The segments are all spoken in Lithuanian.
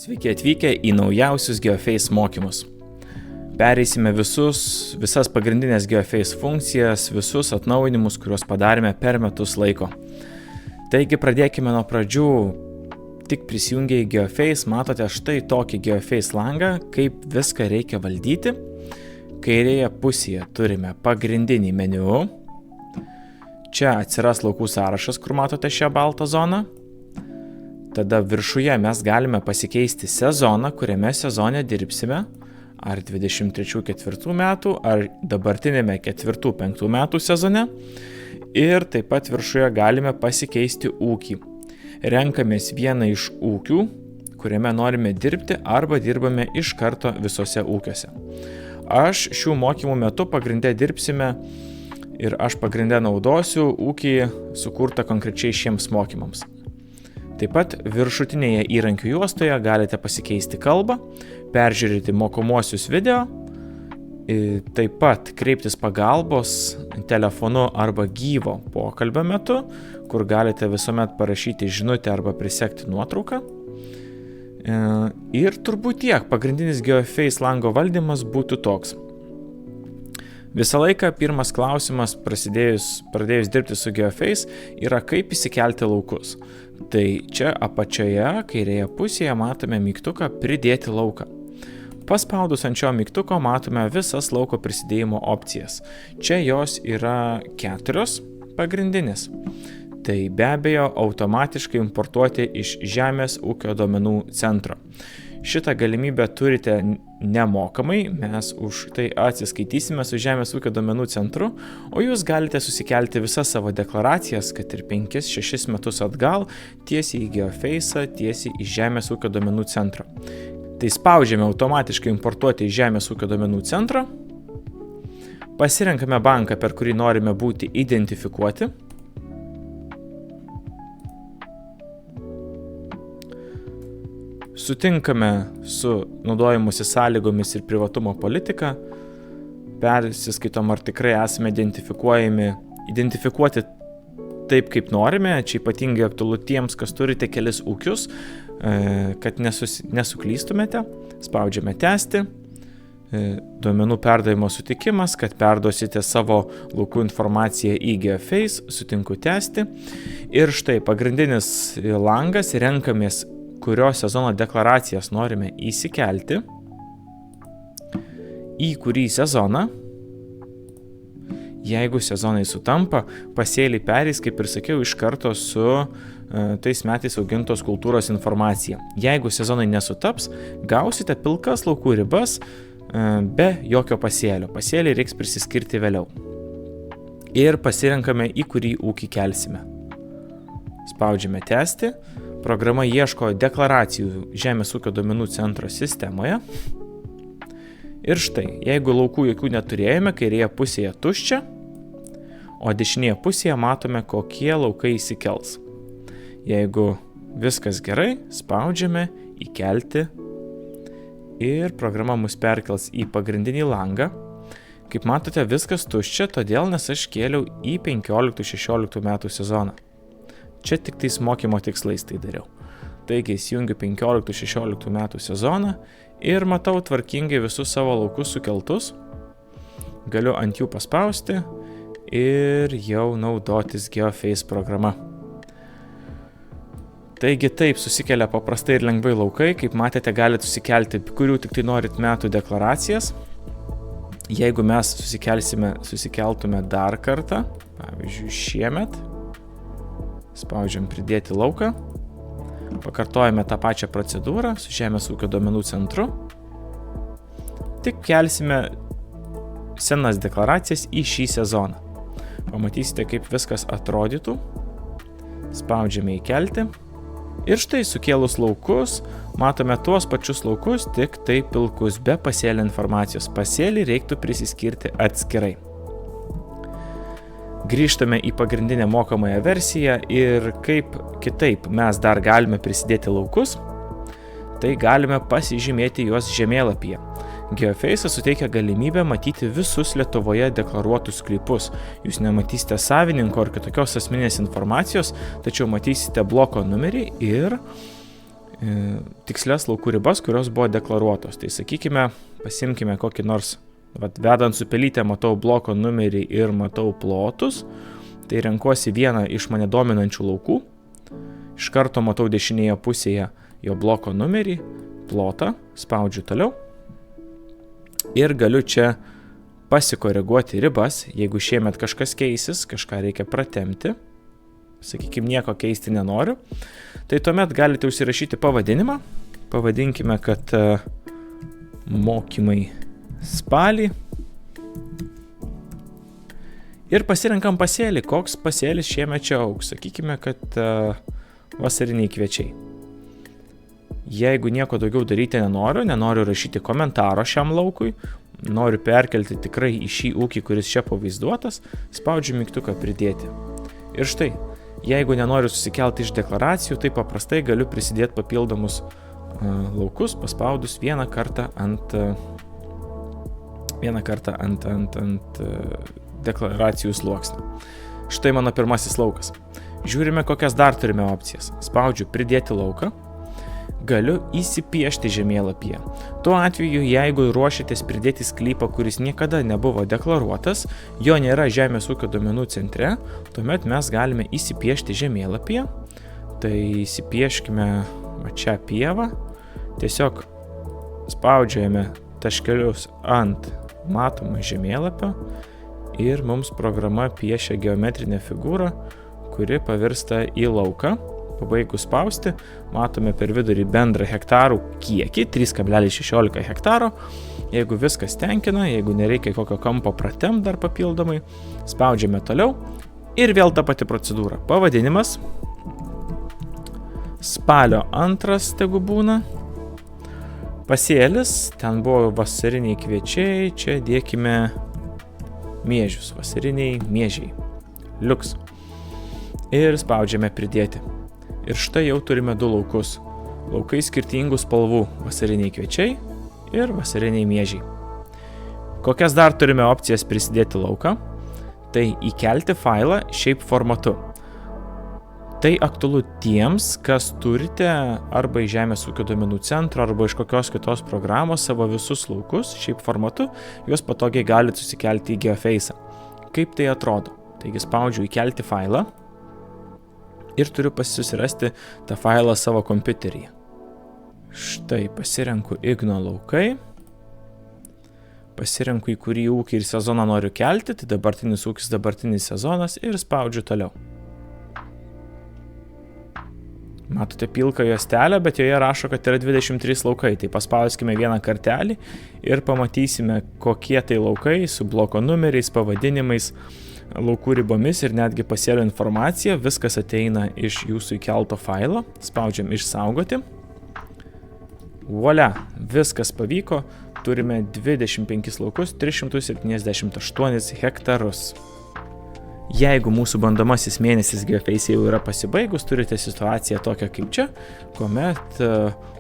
Sveiki atvykę į naujausius GeoFace mokymus. Pereisime visas pagrindinės GeoFace funkcijas, visus atnaujinimus, kuriuos padarėme per metus laiko. Taigi pradėkime nuo pradžių. Tik prisijungę į GeoFace matote štai tokį GeoFace langą, kaip viską reikia valdyti. Kairėje pusėje turime pagrindinį meniu. Čia atsiras laukų sąrašas, kur matote šią baltą zoną. Tada viršuje mes galime pasikeisti sezoną, kuriame sezone dirbsime, ar 23-4 metų, ar dabartinėme 4-5 metų sezone. Ir taip pat viršuje galime pasikeisti ūkį. Renkamės vieną iš ūkių, kuriame norime dirbti, arba dirbame iš karto visose ūkiuose. Aš šių mokymų metu pagrinde dirbsime ir aš pagrinde naudosiu ūkį sukurtą konkrečiai šiems mokymams. Taip pat viršutinėje įrankių juostoje galite pasikeisti kalbą, peržiūrėti mokomuosius video, taip pat kreiptis pagalbos telefonu arba gyvo pokalbio metu, kur galite visuomet parašyti žinutę arba prisekti nuotrauką. Ir turbūt tiek, pagrindinis GeoFace lango valdymas būtų toks. Visą laiką pirmas klausimas pradėjus dirbti su GeoFace yra kaip įsikelti laukus. Tai čia apačioje, kairėje pusėje matome mygtuką pridėti lauką. Paspaudus ant šio mygtuko matome visas lauko prisidėjimo opcijas. Čia jos yra 4 pagrindinės. Tai be abejo automatiškai importuoti iš Žemės ūkio duomenų centro. Šitą galimybę turite nemokamai, mes už tai atsiskaitysime su Žemės ūkio duomenų centru, o jūs galite susikelti visas savo deklaracijas, kad ir 5-6 metus atgal, tiesiai į GeoFace'ą, tiesiai į Žemės ūkio duomenų centrą. Tai spaudžiame automatiškai importuoti į Žemės ūkio duomenų centrą, pasirenkame banką, per kurį norime būti identifikuoti, sutinkame su naudojimusi sąlygomis ir privatumo politika, persiskaitom, ar tikrai esame identifikuoti taip, kaip norime. Čia ypatingai aktualu tiems, kas turite kelis ūkius, kad nesuklystumėte. Spaudžiame tęsti. Duomenų perdavimo sutikimas, kad perduosite savo laukų informaciją į GeoFace, sutinku tęsti. Ir štai pagrindinis langas, renkamės kurio sezono deklaracijas norime įsikelti, į kurį sezoną. Jeigu sezonai sutampa, pasėliai pereis, kaip ir sakiau, iš karto su tais metais augintos kultūros informacija. Jeigu sezonai nesutaps, gausite pilkas laukų ribas be jokio pasėlio. Pasėliai reiks prisiskirti vėliau. Ir pasirenkame, į kurį ūkį kelsime. Spaudžiame tęsti. Programa ieško deklaracijų Žemės ūkio duomenų centro sistemoje. Ir štai, jeigu laukų jokių neturėjome, kairėje pusėje tuščia, o dešinėje pusėje matome, kokie laukai įsikels. Jeigu viskas gerai, spaudžiame įkelti ir programa mus perkels į pagrindinį langą. Kaip matote, viskas tuščia, todėl nes aš kėliau į 15-16 metų sezoną. Čia tik tais mokymo tikslais tai dariau. Taigi įsijungiu 15-16 metų sezoną ir matau tvarkingai visus savo laukus sukeltus. Galiu ant jų paspausti ir jau naudotis GeoFace programa. Taigi taip susikelia paprastai ir lengvai laukai. Kaip matėte, galite susikelti, kurių tik tai norit metų deklaracijas. Jeigu mes susikeltume dar kartą, pavyzdžiui šiemet, spaudžiam pridėti lauką, pakartojame tą pačią procedūrą su Žemės ūkio duomenų centru, tik kelsime senas deklaracijas į šį sezoną. Pamatysite, kaip viskas atrodytų, spaudžiame įkelti ir štai sukėlus laukus, matome tuos pačius laukus, tik tai pilkus, be pasėlio informacijos. Pasėlį reiktų prisiskirti atskirai. Grįžtame į pagrindinę mokamąją versiją ir kaip kitaip mes dar galime prisidėti laukus, tai galime pasižymėti juos žemėlapyje. GeoFace'as suteikia galimybę matyti visus Lietuvoje deklaruotus sklypus. Jūs nematysite savininko ar kitokios asmeninės informacijos, tačiau matysite bloko numerį ir tikslias laukų ribas, kurios buvo deklaruotos. Tai sakykime, pasimkime kokį nors, vedant su pelytė matau bloko numerį ir matau plotus, tai renkuosi vieną iš mane dominančių laukų, iš karto matau dešinėje pusėje jo bloko numerį, plotą, spaudžiu toliau ir galiu čia pasikoreguoti ribas, jeigu šiemet kažkas keisis, kažką reikia pratempti, sakykime, nieko keisti nenoriu, tai tuomet galite užsirašyti pavadinimą, pavadinkime, kad mokymai spalį ir pasirenkam pasėlį, koks pasėlis šiemet čia augs, sakykime, kad vasariniai kviečiai. Jeigu nieko daugiau daryti nenoriu rašyti komentaro šiam laukui, noriu perkelti tikrai į šį ūkį, kuris čia pavaizduotas, spaudžiu mygtuką pridėti. Ir štai, jeigu nenoriu susikelti iš deklaracijų, tai paprastai galiu prisidėti papildomus laukus, paspaudus vieną kartą ant deklaracijų sluoksnio. Štai mano pirmasis laukas. Žiūrime, kokias dar turime opcijas. Spaudžiu pridėti lauką. Galiu įsipiešti žemėlapyje. Tuo atveju, jeigu ruošiatės pridėti sklypą, kuris niekada nebuvo deklaruotas, jo nėra Žemės ūkio duomenų centre, tuomet mes galime įsipiešti žemėlapyje. Tai įsipieškime čia pievą. Tiesiog spaudžiame taškelius ant matomą žemėlapio ir mums programa piešia geometrinę figūrą, kuri pavirsta į lauką. Pabaigus spausti, matome per vidurį bendrą hektarų kiekį, 3,16 hektaro. Jeigu viskas tenkina, jeigu nereikia kokio kampo pratempt dar papildomai, spaudžiame toliau ir vėl ta pati procedūra. Pavadinimas, spalio 2 tegu būna, pasėlis, ten buvo vasariniai kviečiai, čia dėkime miežius, vasariniai miežiai, liuks. Ir spaudžiame pridėti. Ir štai jau turime 2 laukus. Laukai skirtingų spalvų, vasariniai kviečiai ir vasariniai miežiai. Kokias dar turime opcijas prisidėti lauką? Tai įkelti failą shape formatu. Tai aktualu tiems, kas turite arba iš Žemės ūkio duomenų centro, arba iš kokios kitos programos savo visus laukus shape formatu, juos patogiai galite susikelti į GeoFace'ą. Kaip tai atrodo? Taigi spaudžiu įkelti failą. Ir turiu susirasti tą failą savo kompiuteryje. Štai pasirenku Igno laukai. Pasirenku, į kurį ūkį ir sezoną noriu kelti, tai dabartinis ūkis, dabartinis sezonas ir spaudžiu toliau. Matote pilką juostelę, bet joje rašo, kad yra 23 laukai. Tai paspauskime vieną kartelį ir pamatysime, kokie tai laukai su bloko numeriais, pavadinimais, laukų ribomis ir netgi pasėlio informacija. Viskas ateina iš jūsų įkelto failo. Spaudžiam išsaugoti. Voila, viskas pavyko. Turime 25 laukus, 378 hektarus. Jeigu mūsų bandomasis mėnesis GeoFace jau yra pasibaigus, turite situaciją tokią kaip čia, kuomet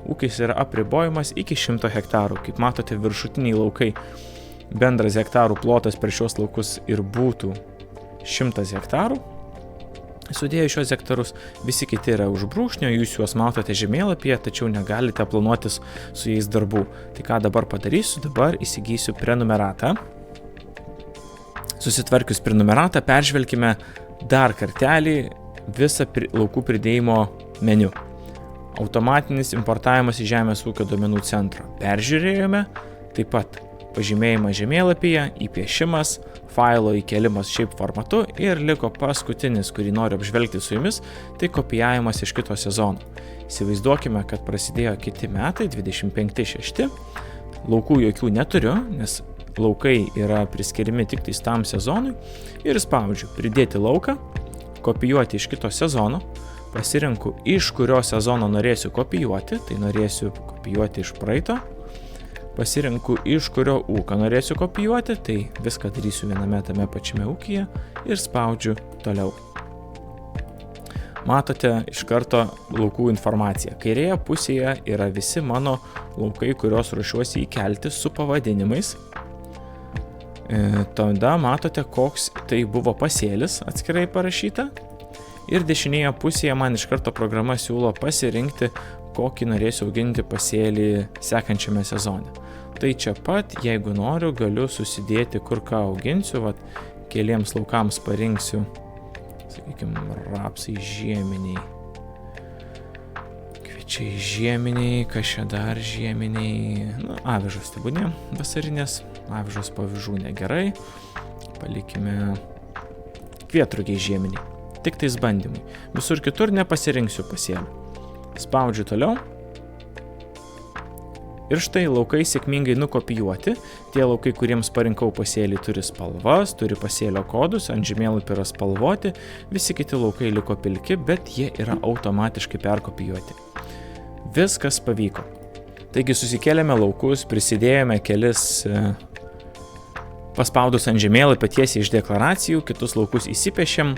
ūkis yra apribojimas iki 100 hektarų. Kaip matote, viršutiniai laukai, bendras hektarų plotas per šios laukus ir būtų 100 hektarų. Sudėjus šios hektarus, visi kiti yra už brūkšnio, jūs juos matote žemėlapyje, tačiau negalite planuotis su jais darbų. Tai ką dabar padarysiu? Dabar įsigysiu prenumeratą. Susitvarkius prenumeratą, peržvelkime dar kartelį visą laukų pridėjimo meniu. Automatinis importavimas į Žemės ūkio duomenų centro. Peržiūrėjome, taip pat pažymėjimas žemėlapyje, įpiešimas, failo įkelimas shape formatu ir liko paskutinis, kurį noriu apžvelgti su jumis, tai kopijavimas iš kito sezono. Įsivaizduokime, kad prasidėjo kiti metai, 25-6, laukų jokių neturiu, nes laukai yra priskiriami tik tais tam sezonui ir spaudžiu pridėti lauką, kopijuoti iš kito sezono, pasirenku iš kurio sezono norėsiu kopijuoti, tai norėsiu kopijuoti iš praeito, pasirenku iš kurio ūkio norėsiu kopijuoti, tai viską darysiu viename tame pačiame ūkyje ir spaudžiu toliau. Matote iš karto laukų informaciją. Kairėje pusėje yra visi mano laukai, kuriuos ruošiuosi įkelti su pavadinimais. Tada matote, koks tai buvo pasėlis atskirai parašyta. Ir dešinėje pusėje man iš karto programa siūlo pasirinkti kokį norėsiu auginti pasėlį sekančiame sezone. Tai čia pat, jeigu noriu, galiu susidėti, kur ką auginsiu, keliems laukams parinksiu, sakykime, rapsai žieminiai, kviečiai žieminiai, kas čia dar žieminiai, avižos tebūnė vasarinės, avižos po avižų negerai, palikime kvietrugiai žieminiai, tik tais bandymui, visur kitur nepasirinksiu pasėlių. Spaudžiu toliau. Ir štai laukai sėkmingai nukopijuoti. Tie laukai, kuriems parinkau pasėlį, turi spalvas, turi pasėlio kodus, ant žemėlapio yra spalvoti, visi kiti laukai liko pilki, bet jie yra automatiškai perkopijuoti. Viskas pavyko. Taigi susikėlėme laukus, prisidėjome kelis paspaudus ant žemėlapio tiesiai iš deklaracijų, kitus laukus įsipešėm.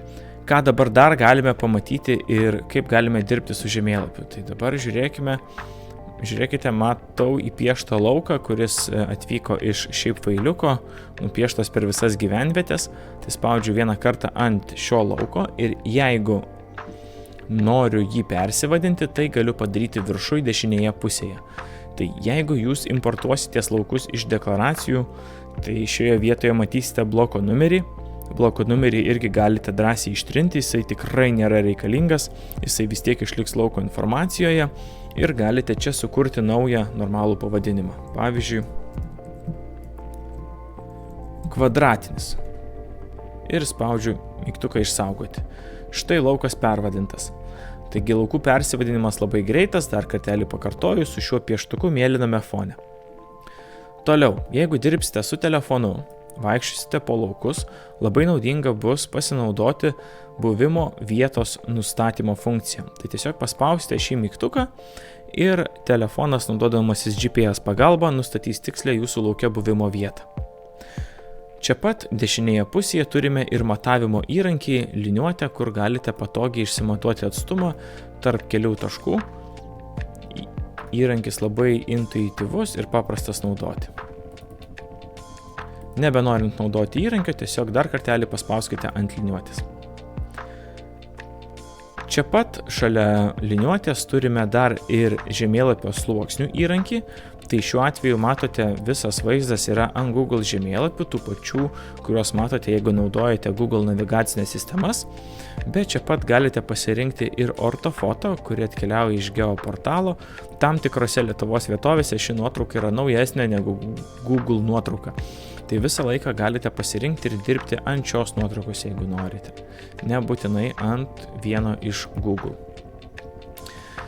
Ką dabar dar galime pamatyti ir kaip galime dirbti su žemėlapiu. Tai dabar žiūrėkite, matau įpieštą lauką, kuris atvyko iš šiaip failiuko, nupieštas per visas gyvenvietės. Tai spaudžiu vieną kartą ant šio lauko ir jeigu noriu jį persivadinti, tai galiu padaryti viršuj dešinėje pusėje. Tai jeigu jūs importuositės laukus iš deklaracijų, tai šioje vietoje matysite bloko numerį. Bloko numerį irgi galite drąsiai ištrinti, jisai tikrai nėra reikalingas, jisai vis tiek išliks lauko informacijoje ir galite čia sukurti naują normalų pavadinimą. Pavyzdžiui, kvadratinis. Ir spaudžiu mygtuką išsaugoti. Štai laukas pervadintas. Taigi laukų persivadinimas labai greitas, dar kartelį pakartoju, su šiuo pieštuku mėlyname fone. Toliau, jeigu dirbsite su telefonu, vaikščiosite po laukus, labai naudinga bus pasinaudoti buvimo vietos nustatymo funkciją. Tai tiesiog paspausite šį mygtuką ir telefonas, naudodamasis GPS pagalba, nustatys tikslę jūsų lauke buvimo vietą. Čia pat dešinėje pusėje turime ir matavimo įrankį, liniuotę, kur galite patogiai išsimatuoti atstumą tarp kelių taškų. Įrankis labai intuityvus ir paprastas naudoti. Nebenorint naudoti įrankio, tiesiog dar kartelį paspauskite ant liniuotės. Čia pat šalia liniuotės turime dar ir žemėlapio sluoksnių įrankį. Tai šiuo atveju matote, visas vaizdas yra ant Google žemėlapių, tų pačių, kuriuos matote, jeigu naudojate Google navigacinės sistemas. Bet čia pat galite pasirinkti ir ortofoto, kuri atkeliauja iš geoportalo. Tam tikrose Lietuvos vietovėse ši nuotrauka yra naujesnė negu Google nuotrauka. Tai visą laiką galite pasirinkti ir dirbti ant šios nuotraukos, jeigu norite. Nebūtinai ant vieno iš Google.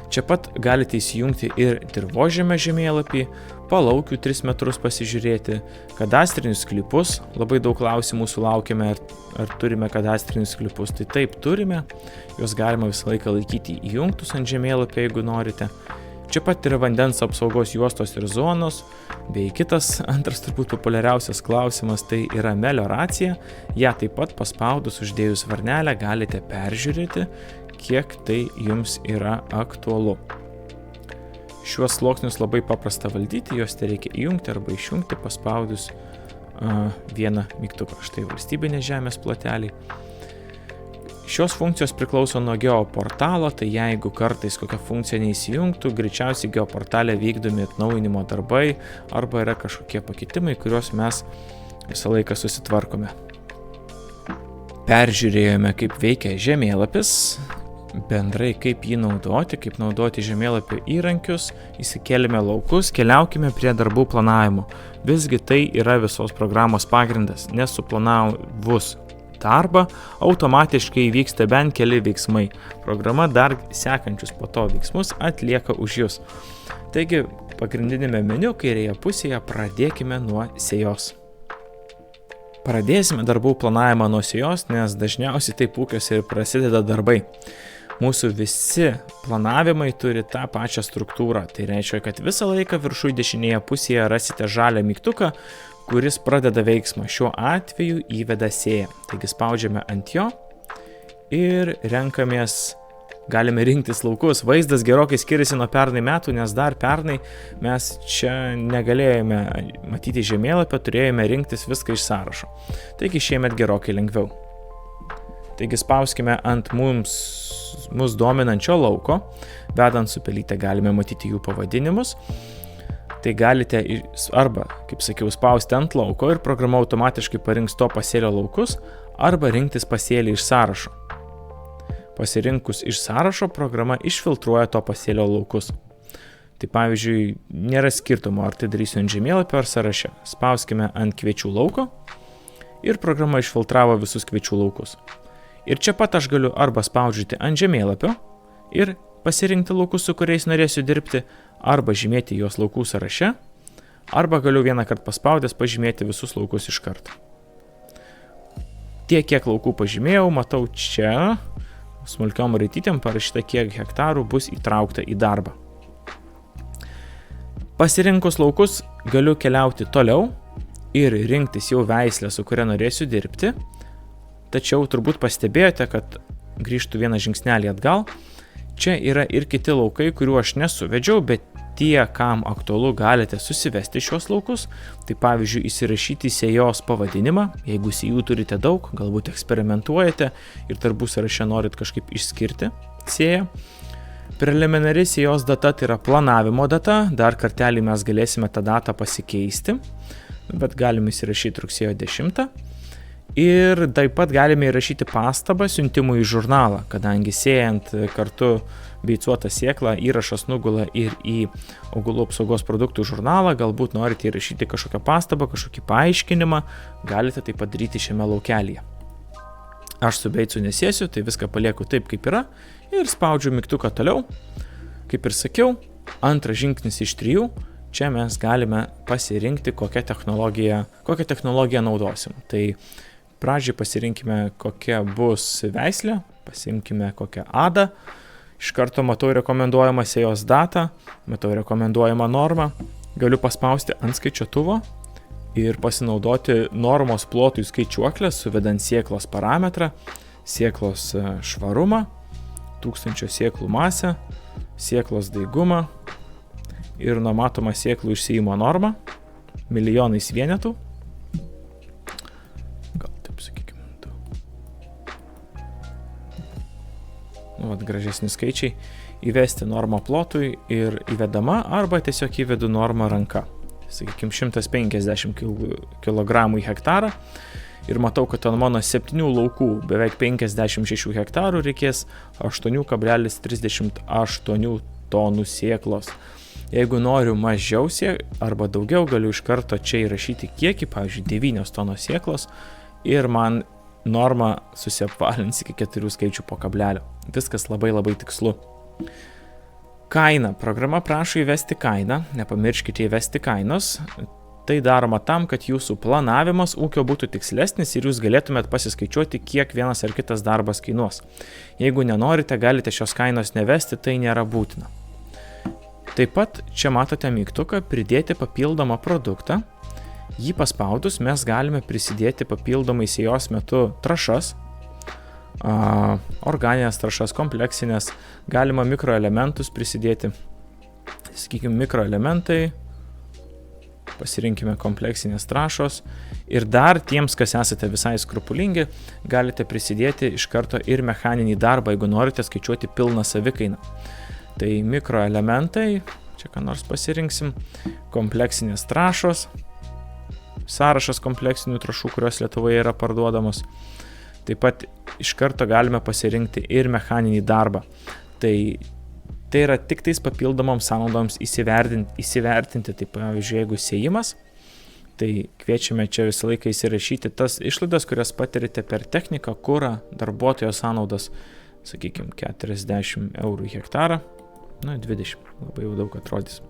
Čia pat galite įsijungti ir dirvožemio žemėlapį, palaukių 3 metrus pasižiūrėti, kadastrinius sklypus. Labai daug klausimų sulaukėme, ar turime kadastrinius sklypus. Tai taip turime, juos galima visą laiką laikyti įjungtus ant žemėlapio, jeigu norite. Čia pat yra vandens apsaugos juostos ir zonos, bei kitas antras turbūt populiariausias klausimas, tai yra melioracija. Ja taip pat paspaudus uždėjus varnelę galite peržiūrėti, kiek tai jums yra aktualu. Šiuos sluoksnius labai paprasta valdyti, juos reikia įjungti arba išjungti paspaudus vieną mygtuką. Štai valstybinės žemės ploteliai. Šios funkcijos priklauso nuo geoportalo, tai jeigu kartais kokia funkcija neįsijungtų, greičiausiai geoportale vykdomi atnaujinimo darbai arba yra kažkokie pakitimai, kuriuos mes visą laiką susitvarkome. Peržiūrėjome, kaip veikia žemėlapis, bendrai kaip jį naudoti, kaip naudoti žemėlapio įrankius, įsikėlėme laukus, keliaukime prie darbų planavimo. Visgi tai yra visos programos pagrindas, nes suplanavus darbą automatiškai vyksta bent keli veiksmai. Programa dar sekančius po to veiksmus atlieka už jūs. Taigi, pagrindinėme meniu kairėje pusėje pradėkime nuo sėjos. Pradėsime darbų planavimą nuo sėjos, nes dažniausiai taip ūkiuose ir prasideda darbai. Mūsų visi planavimai turi tą pačią struktūrą. Tai reiškia, kad visą laiką viršuj dešinėje pusėje rasite žalią mygtuką, kuris pradeda veiksmą. Šiuo atveju įveda sėją. Taigi spaudžiame ant jo ir renkamės, galime rinktis laukus. Vaizdas gerokai skiriasi nuo pernai metų, nes dar pernai mes čia negalėjome matyti žemėlapio, turėjome rinktis viską iš sąrašo. Taigi šiemet gerokai lengviau. Taigi spauskime ant mums mus dominančio lauko. Vedant su pelyte galime matyti jų pavadinimus. Tai galite arba, kaip sakiau, spausti ant lauko ir programa automatiškai parinks to pasėlio laukus, arba rinktis pasėlį iš sąrašo. Pasirinkus iš sąrašo, programa išfiltruoja to pasėlio laukus. Tai pavyzdžiui, nėra skirtumo, ar tai darysiu ant žemėlapio ar sąraše. Spauskime ant kviečių lauko ir programa išfiltravo visus kviečių laukus. Ir čia pat aš galiu arba spaudžiuoti ant žemėlapio ir pasirinkti laukus, su kuriais norėsiu dirbti, arba žymėti juos laukų sąraše, arba galiu vieną kartą paspaudęs pažymėti visus laukus iš karto. Tiek, kiek laukų pažymėjau, matau čia, smulkiom raitytėm parašyta, kiek hektarų bus įtraukta į darbą. Pasirinkus laukus galiu keliauti toliau ir rinktis jau veislę, su kuria norėsiu dirbti, tačiau turbūt pastebėjote, kad grįžtų vieną žingsnelį atgal. Čia yra ir kiti laukai, kurių aš nesuvedžiau, bet tie, kam aktualu, galite susivesti šios laukus. Tai pavyzdžiui, įsirašyti sėjos pavadinimą, jeigu sėjų turite daug, galbūt eksperimentuojate ir darbų sąraše norit kažkaip išskirti sėją. Preliminari sėjos data tai yra planavimo data, dar kartelį mes galėsime tą datą pasikeisti, bet galime įsirašyti rugsėjo 10. Ir taip pat galime įrašyti pastabą siuntimui į žurnalą, kadangi sėjant kartu beicuotą sėklą įrašas nugula ir į augalų apsaugos produktų žurnalą, galbūt norite įrašyti kažkokią pastabą, kažkokį paaiškinimą, galite tai padaryti šiame laukelyje. Aš su beicu nesėsiu, tai viską palieku taip, kaip yra ir spaudžiu mygtuką toliau. Kaip ir sakiau, antras žingsnis iš 3, čia mes galime pasirinkti, kokią technologiją naudosim. Tai pradžiai pasirinkime, kokia bus veislė, pasimkime kokią adą, iš karto matau rekomenduojamą sėjos datą, matau rekomenduojamą normą, galiu paspausti ant skaičiuotuvo ir pasinaudoti normos plotui skaičiuoklę, suvedant sėklos parametrą, sėklos švarumą, 1000 sėklų masę, sėklos daigumą ir numatomą sėklų išsėjimo normą, milijonais vienetų. Gražesni skaičiai, įvesti normą plotui ir įvedama, arba tiesiog įvedu normą ranka. Sakykime, 150 kg į hektarą ir matau, kad ant mano 7 laukų beveik 56 hektarų reikės 8,38 tonų sėklos. Jeigu noriu mažiau arba daugiau, galiu iš karto čia įrašyti kiekį, pavyzdžiui, 9 tonos sėklos ir man norma susiapvalins iki 4 skaičių po kablelio. Viskas labai tikslu. Kaina. Programa prašo įvesti kainą. Nepamirškite įvesti kainos. Tai daroma tam, kad jūsų planavimas ūkio būtų tikslesnis ir jūs galėtumėt pasiskaičiuoti, kiek vienas ar kitas darbas kainuos. Jeigu nenorite, galite šios kainos nevesti, tai nėra būtina. Taip pat čia matote mygtuką pridėti papildomą produktą. Jį paspaudus mes galime prisidėti papildomai sėjos metu trąšas, organinės trąšas, kompleksinės, galima mikroelementus prisidėti. Sakykime, mikroelementai, pasirinkime kompleksinės trąšos ir dar tiems, kas esate visai skrupulingi, galite prisidėti iš karto ir mechaninį darbą, jeigu norite skaičiuoti pilną savikainą. Tai mikroelementai, čia ką nors pasirinksim, kompleksinės trąšos, sąrašas kompleksinių trąšų, kurios Lietuvoje yra parduodamos. Taip pat iš karto galime pasirinkti ir mechaninį darbą. Tai yra tik tais papildomoms sąnaudoms įsivertinti. Tai pavyzdžiui, jeigu sėjimas, tai kviečiame čia visą laiką įsirašyti tas išlaidas, kurias patirite per techniką, kurą, darbuotojo sąnaudas, sakykime, 40 eurų į hektarą, 20, labai jau daug atrodys.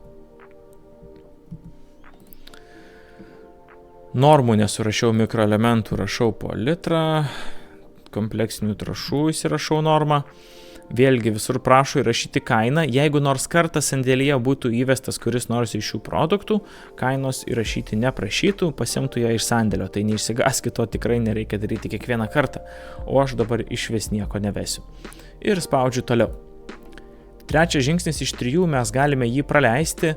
Normų nesurašiau mikroelementų, rašau po litrą, kompleksinių trąšų įsirašau normą. Vėlgi visur prašo įrašyti kainą. Jeigu nors kartą sandėlyje būtų įvestas kuris nors iš šių produktų, kainos įrašyti neprašytų, pasiimtų ją iš sandėlio. Tai neišsigąskit, to tikrai nereikia daryti kiekvieną kartą, o aš dabar išvis nieko nevesiu. Ir spaudžiu toliau. Trečias žingsnis iš 3 mes galime jį praleisti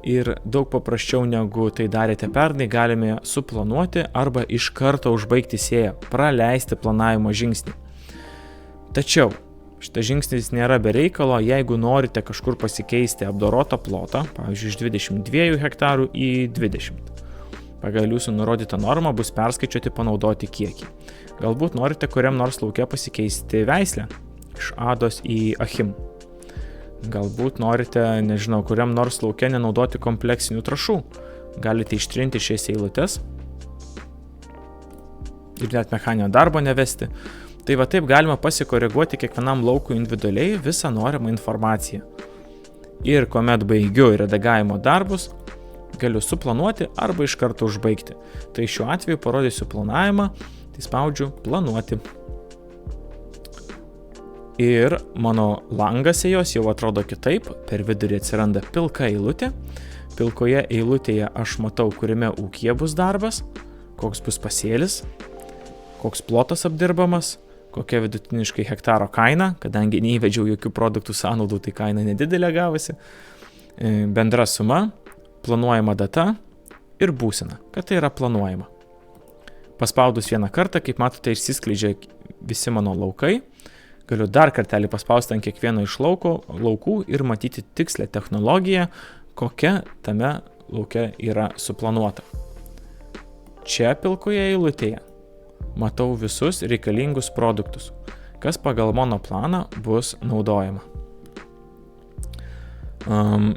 ir daug paprasčiau negu tai darėte pernai, galime suplanuoti arba iš karto užbaigti sėją, praleisti planavimo žingsnį. Tačiau Šitas žingsnis nėra be reikalo, jeigu norite kažkur pasikeisti apdorotą plotą, pavyzdžiui, iš 22 hektarų į 20. Pagal jūsų nurodytą normą bus perskaičiuoti panaudoti kiekį. Galbūt norite kuriam nors lauke pasikeisti veislę iš Ados į Achim. Galbūt norite, nežinau, kuriam nors lauke nenaudoti kompleksinių trąšų. Galite ištrinti šias eilutes ir net mechaninio darbo nevesti. Tai va taip galima pasikoreguoti kiekvienam laukui individualiai visą norimą informaciją. Ir kuomet baigiu redagavimo darbus, galiu suplanuoti arba iš karto užbaigti. Tai šiuo atveju parodysiu planavimą, tai spaudžiu planuoti. Ir mano langas jos jau atrodo kitaip, per vidurį atsiranda pilka eilutė. Pilkoje eilutėje aš matau, kuriame ūkyje bus darbas, koks bus pasėlis, koks plotas apdirbamas, kokia vidutiniškai hektaro kaina, kadangi neįvedžiau jokių produktų sąnaudų, tai kaina nedidelė gavosi, bendra suma, planuojama data ir būsena, kad tai yra planuojama. Paspaudus vieną kartą, kaip matote, išsiskleidžia visi mano laukai. Galiu dar kartelį paspausti ant kiekvieno iš laukų ir matyti tikslę technologiją, kokia tame lauke yra suplanuota. Čia pilkoje eilutėje matau visus reikalingus produktus, kas pagal mano planą bus naudojama.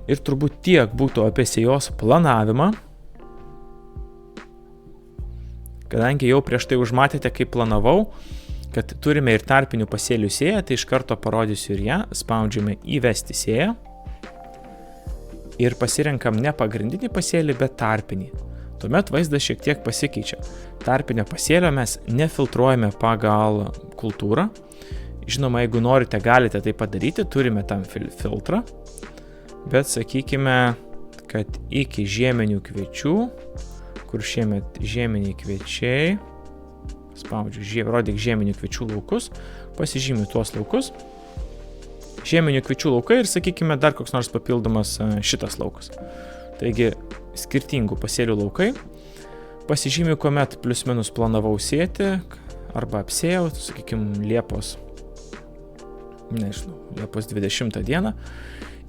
Ir turbūt tiek būtų apie sėjos planavimą. Kadangi jau prieš tai užmatėte, kaip planavau, kad turime ir tarpinių pasėlių sėją, tai iš karto parodysiu ir ją. Spaudžiame įvesti sėją ir pasirenkam ne pagrindinį pasėlį, bet tarpinį. Tuomet vaizdas šiek tiek pasikeičia. Tarpinio pasėlio mes nefiltruojame pagal kultūrą. Žinoma, jeigu norite, galite tai padaryti, turime tam filtrą. Bet sakykime, kad iki žieminių kviečių, kur šiemet žieminiai kviečiai, spaudžiu, rodyk žieminių kviečių laukus, pasižymiu tuos laukus, žieminių kviečių laukai ir, sakykime, dar koks nors papildomas šitas laukas. Taigi, skirtingų pasėlių laukai, pasižymiu, kuomet plius minus planavau sėti, arba apsėjau, sakykime, Liepos 20 dieną,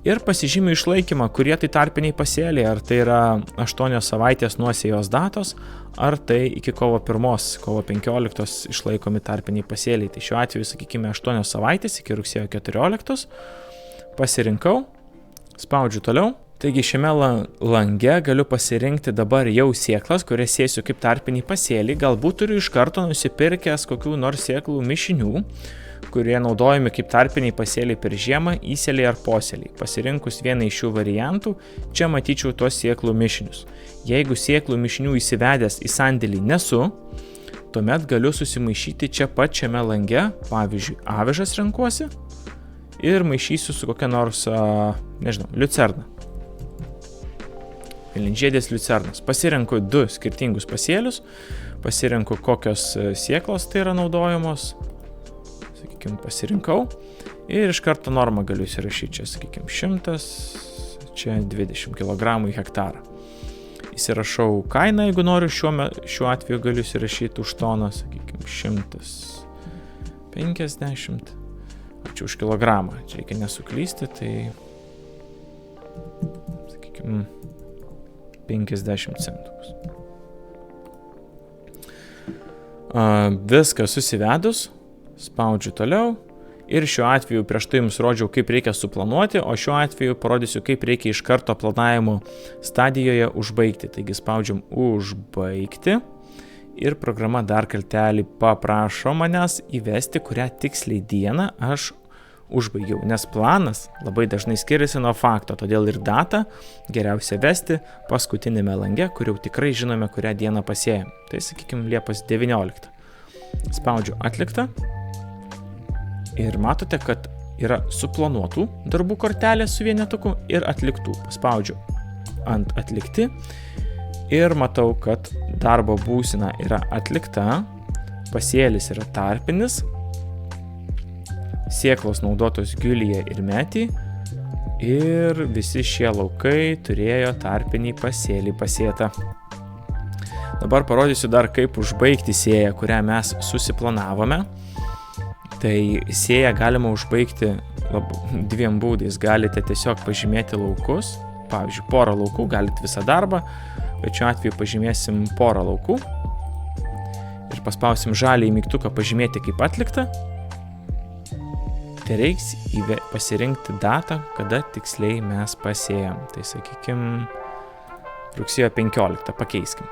ir pasižymiu išlaikymą, kurie tai tarpiniai pasėliai, ar tai yra 8 savaitės nuo sėjos datos, ar tai iki kovo 1, kovo 15 išlaikomi tarpiniai pasėliai. Tai šiuo atveju, sakykime, 8 savaitės iki rugsėjo 14, pasirinkau, spaudžiu toliau. Taigi šiame lange galiu pasirinkti dabar jau sėklas, kurias sėsiu kaip tarpiniai pasėliai. Galbūt turiu iš karto nusipirkęs kokių nors sėklų mišinių, kurie naudojami kaip tarpiniai pasėliai per žiemą, įsėliai ar posėliai. Pasirinkus vieną iš šių variantų, čia matyčiau tuos sėklų mišinius. Jeigu sėklų mišinių įsivedęs į sandėlį nesu, tuomet galiu susimaišyti čia pačiame lange, pavyzdžiui, avižas renkuosi ir maišysiu su kokia nors, liucerna. Mėlynžiedės liucernos. Pasirenku 2 skirtingus pasėlius, pasirenku kokios sėklos tai yra naudojamos, sakykime, pasirinkau ir iš karto normą galiu įsirašyti, čia, sakykime, 100, čia 20 kg į hektarą. Įsirašau kainą, jeigu noriu, šiuo atveju galiu įsirašyti už toną, sakykime, 150, čia už kilogramą, čia reikia nesuklysti, tai, sakykime, 50 centų. Viską susivedus, spaudžiu toliau ir šiuo atveju prieš tai jums rodžiau, kaip reikia suplanuoti, o šiuo atveju parodysiu, kaip reikia iš karto planavimo stadijoje užbaigti. Taigi spaudžiam užbaigti ir programa dar kartelį paprašo manęs įvesti, kurią tiksliai dieną aš užbaigiau, nes planas labai dažnai skiriasi nuo fakto, todėl ir datą geriausia vesti paskutinėme lange, kur jau tikrai žinome, kurią dieną pasėjom. Tai, sakykime, Liepos 19. Spaudžiu atliktą ir matote, kad yra suplanuotų darbų kortelė su vienetuku ir atliktų. Spaudžiu ant atlikti ir matau, kad darbo būsena yra atlikta, pasėlis yra tarpinis, sėklos naudotos gilyje ir metį ir visi šie laukai turėjo tarpinį pasėlį pasėtą. Dabar parodysiu dar, kaip užbaigti sėją, kurią mes susiplanavome. Tai sėją galima užbaigti dviem būdais. Galite tiesiog pažymėti laukus, pavyzdžiui, porą laukų, galite visą darbą, bet šiuo atveju pažymėsim porą laukų ir paspausim žaliąjį mygtuką pažymėti kaip atlikta. Tai reiks pasirinkti datą, kada tiksliai mes pasėjam. Tai sakykime, rugsėjo 15 pakeiskim.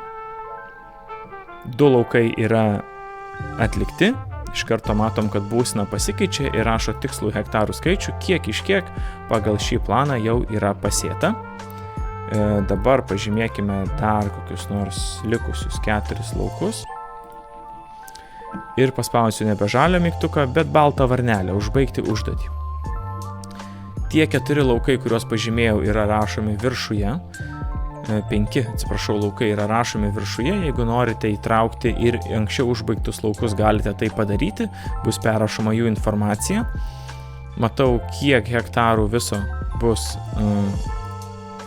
2 laukai yra atlikti. Iš karto matom, kad būsena pasikeičia ir rašo tikslų hektarų skaičių, kiek iš kiek pagal šį planą jau yra pasėta. Dabar pažymėkime dar kokius nors likusius 4 laukus. Ir paspausiu nebe žalią mygtuką, bet baltą varnelę, užbaigti užduotį. Tie 4 laukai, kuriuos pažymėjau, yra rašomi viršuje. 5 laukai yra rašomi viršuje, jeigu norite įtraukti ir anksčiau užbaigtus laukus, galite tai padaryti, bus perrašoma jų informacija. Matau, kiek hektarų viso bus,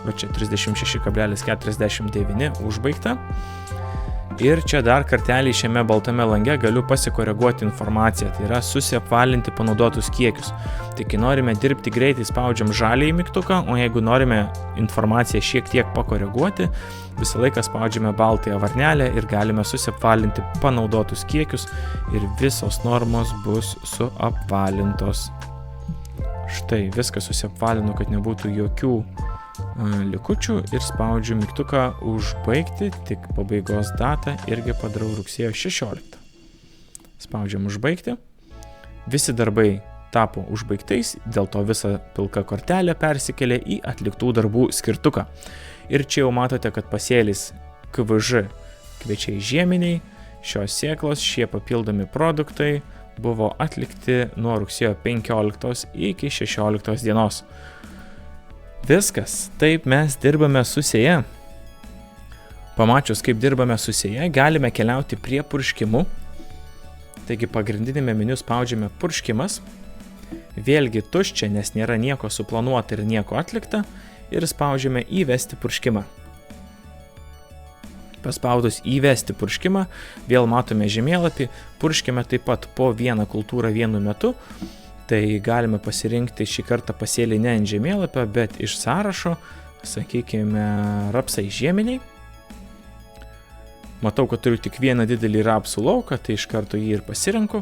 va čia 36,49 užbaigta. Ir čia dar kartelį šiame baltame lange galiu pasikoreguoti informaciją, tai yra susiapvalinti panaudotus kiekius. Tai kai norime dirbti greitai, spaudžiam žaliąjį mygtuką, o jeigu norime informaciją šiek tiek pakoreguoti, visą laiką spaudžiame baltąją varnelę ir galime susiapvalinti panaudotus kiekius ir visos normos bus suapvalintos. Štai, viską susiapvalinu, kad nebūtų jokių likučių ir spaudžiu mygtuką užbaigti, tik pabaigos datą irgi padarau rugsėjo 16. Spaudžiam užbaigti. Visi darbai tapo užbaigtais, dėl to visa pilka kortelė persikėlė į atliktų darbų skirtuką. Ir čia jau matote, kad pasėlis KVŽ kviečiai žieminiai, šios sėklos, šie papildomi produktai buvo atlikti nuo rugsėjo 15 iki 16 dienos. Viskas, taip mes dirbame su sėja. Pamačius, kaip dirbame su sėja, galime keliauti prie purškimų. Taigi pagrindinėme meniu spaudžiame purškimas. Vėlgi tuščia, nes nėra nieko suplanuota ir nieko atlikta. Ir spaudžiame įvesti purškimą. Paspaudus įvesti purškimą, vėl matome žemėlapį. Purškime taip pat po vieną kultūrą vienu metu. Tai galime pasirinkti šį kartą pasėlį ne ant žemėlapio, bet iš sąrašo, sakykime, rapsai žieminiai. Matau, kad turiu tik vieną didelį rapsų lauką, tai iš karto jį ir pasirenku.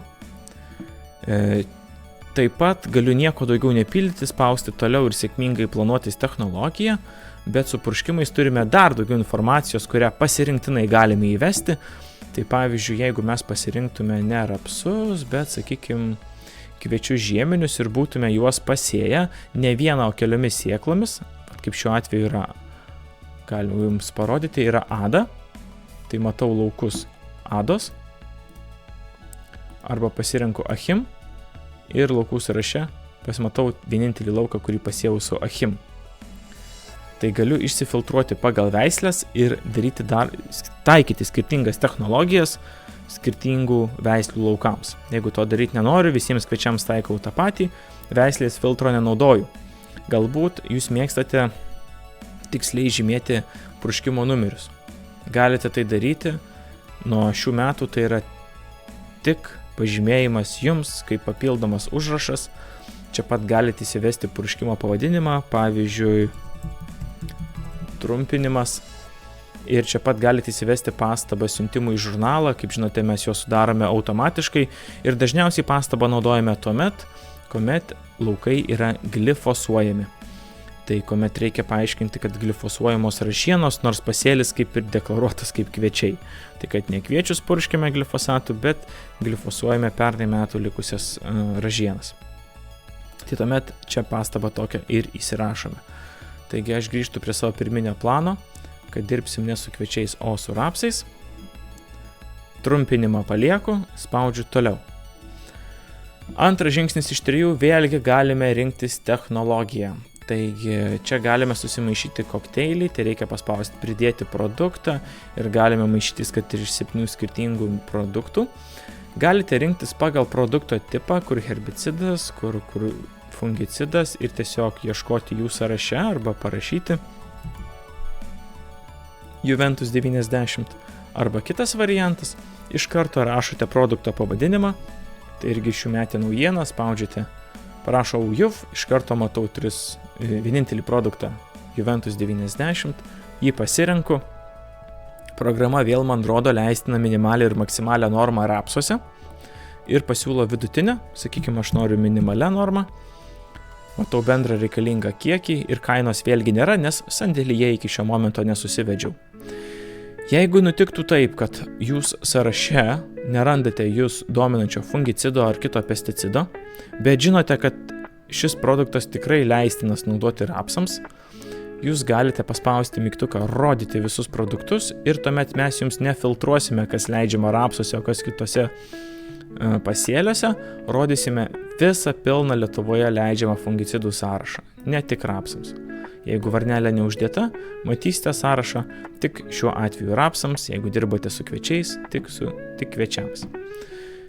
Taip pat galiu nieko daugiau nepildyti, spausti toliau ir sėkmingai planuotis technologiją, bet su purškimais turime dar daugiau informacijos, kurią pasirinktinai galime įvesti. Tai pavyzdžiui, jeigu mes pasirinktume ne rapsus, bet, sakykime, kviečius žieminius ir būtume juos pasėję ne vieną, o keliomis sėklomis, kaip šiuo atveju yra, galiu jums parodyti, yra ada, tai matau laukus ados, arba pasirenku achim ir laukų sąraše pasimatau vienintelį lauką, kurį pasėjau su achim. Tai galiu išsifiltruoti pagal veislės ir taikyti skirtingas technologijas skirtingų veislių laukams. Jeigu to daryti nenoriu, visiems kviečiams taikau tą patį, veislės filtro nenaudoju. Galbūt jūs mėgstate tiksliai žymėti purškimo numerius. Galite tai daryti, nuo šių metų tai yra tik pažymėjimas jums kaip papildomas užrašas. Čia pat galite įsivesti purškimo pavadinimą, pavyzdžiui, trumpinimas. Ir čia pat galite įsivesti pastabą siuntimų į žurnalą, kaip žinote, mes juos sudarome automatiškai ir dažniausiai pastabą naudojame tuomet, kuomet laukai yra glifosuojami. Tai kuomet reikia paaiškinti, kad glifosuojamos ražienos, nors pasėlis kaip ir deklaruotas kaip kviečiai. Tai kad ne kviečius purškime glifosatu, bet glifosuojame pernai metų likusias ražienas. Tai tuomet čia pastabą tokią ir įsirašome. Taigi aš grįžtu prie savo pirminio plano, kad dirbsim ne su kviečiais, o su rapsais. Trumpinimą palieku, spaudžiu toliau. Antras žingsnis iš 3, vėlgi galime rinktis technologiją. Taigi čia galime susimaišyti kokteilį, tai reikia paspausti pridėti produktą ir galime maišytis, kad ir iš 7 skirtingų produktų. Galite rinktis pagal produkto tipą, kur herbicidas, kur fungicidas ir tiesiog ieškoti jų sąraše arba parašyti Juventus 90. Arba kitas variantas, iš karto rašote produkto pavadinimą Tai irgi šių metų naujiena, spaudžiate, parašau JUV, iš karto matau vienintelį produktą Juventus 90, jį pasirenku. Programa vėl man rodo leistiną minimalią ir maksimalią normą rapsuose ir pasiūlo vidutinę, sakykime, aš noriu minimalią normą. Matau bendrą reikalingą kiekį ir kainos vėlgi nėra, nes sandėlyje iki šio momento nesusivedžiau. Jeigu nutiktų taip, kad jūs sąraše nerandate jūs dominančio fungicido ar kito pesticido, bet žinote, kad šis produktas tikrai leistinas naudoti rapsams, jūs galite paspausti mygtuką rodyti visus produktus ir tuomet mes jums nefiltruosime, kas leidžiama rapsuose, o kas kitose pasėliuose, rodysime visą pilną Lietuvoje leidžiamą fungicidų sąrašą, ne tik rapsams. Jeigu varnelė neuždėta, matysite sąrašą tik šiuo atveju rapsams, jeigu dirbate su kviečiais, tik kviečiams.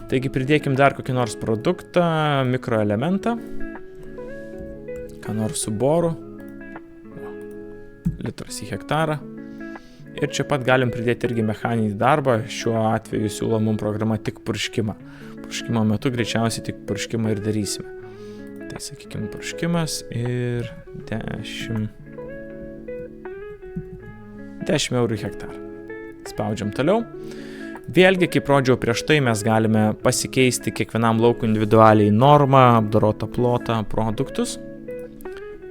Taigi pridėkim dar kokį nors produktą, mikroelementą, ką nors su boru, litras į hektarą. Ir čia pat galim pridėti irgi mechaninį darbą, šiuo atveju siūlo mums programa tik purškimą. Purškimo metu greičiausiai tik purškimą ir darysime. Tai sakykime purškimas ir 10 eurų hektarą. Spaudžiam toliau. Vėlgi, kaip rodžiau prieš tai, mes galime pasikeisti kiekvienam laukui individualiai normą, apdorotą plotą, produktus.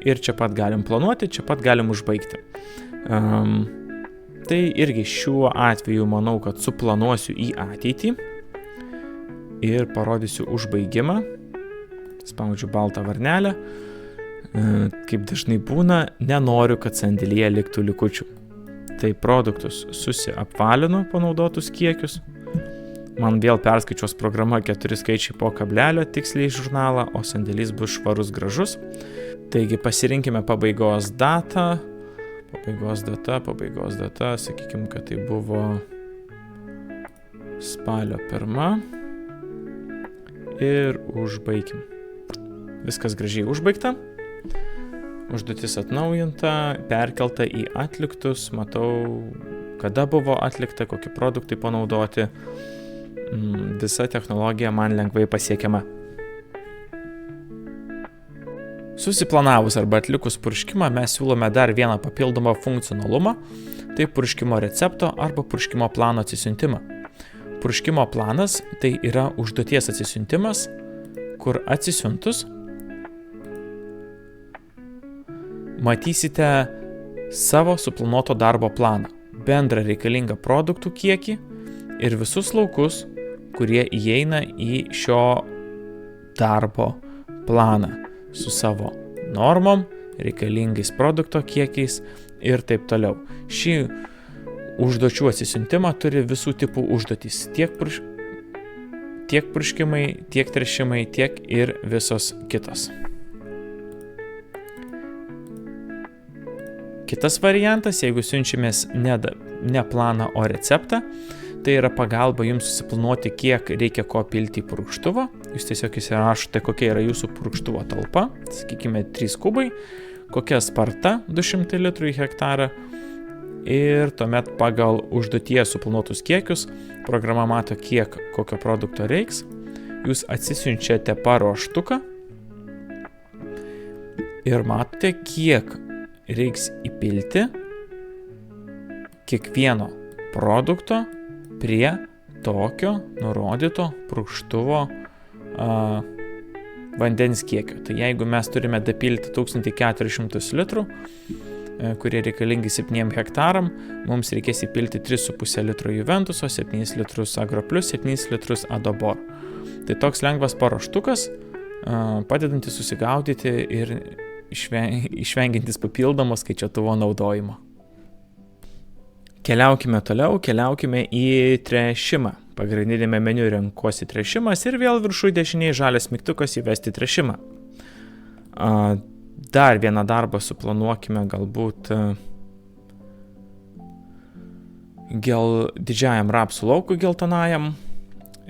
Ir čia pat galim planuoti, čia pat galim užbaigti. Tai irgi šiuo atveju manau, kad suplanuosiu į ateitį ir parodysiu užbaigimą. Spaudžiu baltą varnelę. Kaip dažnai būna, nenoriu, kad sandėlyje liktų likučių. Tai produktus susiapvalinu panaudotus kiekius. Man vėl perskaičiuos programa 4 skaičiai po kablelio tiksliai žurnalą, o sandėlys bus švarus gražus. Taigi pasirinkime pabaigos datą. Pabaigos data, sakykime, kad tai buvo spalio 1. Ir užbaigim. Viskas gražiai užbaigta. Užduotis atnaujinta, perkelta į atliktus, matau, kada buvo atlikta, kokie produktai panaudoti. Visa technologija man lengvai pasiekiama. Susiplanavus arba atlikus purškimą, mes siūlome dar vieną papildomą funkcionalumą, tai purškimo recepto arba purškimo plano atsisiuntimą. Purškimo planas tai yra užduoties atsisiuntimas, kur atsisiuntus matysite savo suplanuoto darbo planą, bendrą reikalingą produktų kiekį ir visus laukus, kurie įeina į šio darbo planą su savo normom, reikalingais produkto kiekiais ir taip toliau. Šį užduočių atsisiuntimą turi visų tipų užduotys, tiek purškimai, tiek tręšimai, tiek ir visos kitos. Kitas variantas, jeigu siunčiamės ne planą, o receptą, tai yra pagalba jums susiplanuoti, kiek reikia ko pilti į purkštuvą. Jūs tiesiog įsirašote, kokia yra jūsų purkštuvo talpa, sakykime 3 kubai, kokia sparta 200 litrų į hektarą. Ir tuomet pagal užduoties suplanuotus kiekius programa mato, kiek kokio produkto reiks. Jūs atsisiunčiate paruoštuką ir matote, kiek reiks įpilti kiekvieno produkto prie tokio nurodyto purkštuvo vandens kiekio. Tai jeigu mes turime dapilti 1400 litrų, kurie reikalingi 7 hektaram, mums reikės įpilti 3,5 litro Juventuso, 7 litrus Agroplus, 7 litrus Adobor. Tai toks lengvas paruoštukas, padedantis susigaudyti ir išvengiantis papildomo skaičiuotuvo naudojimo. Keliaukime toliau, keliaukime į tręšimą. Pagrindinėme meniu renkuosi tręšimas ir vėl viršui dešiniai žalias mygtukas įvesti tręšimą. Dar vieną darbą suplanuokime galbūt didžiajam rapsų laukui geltonajam.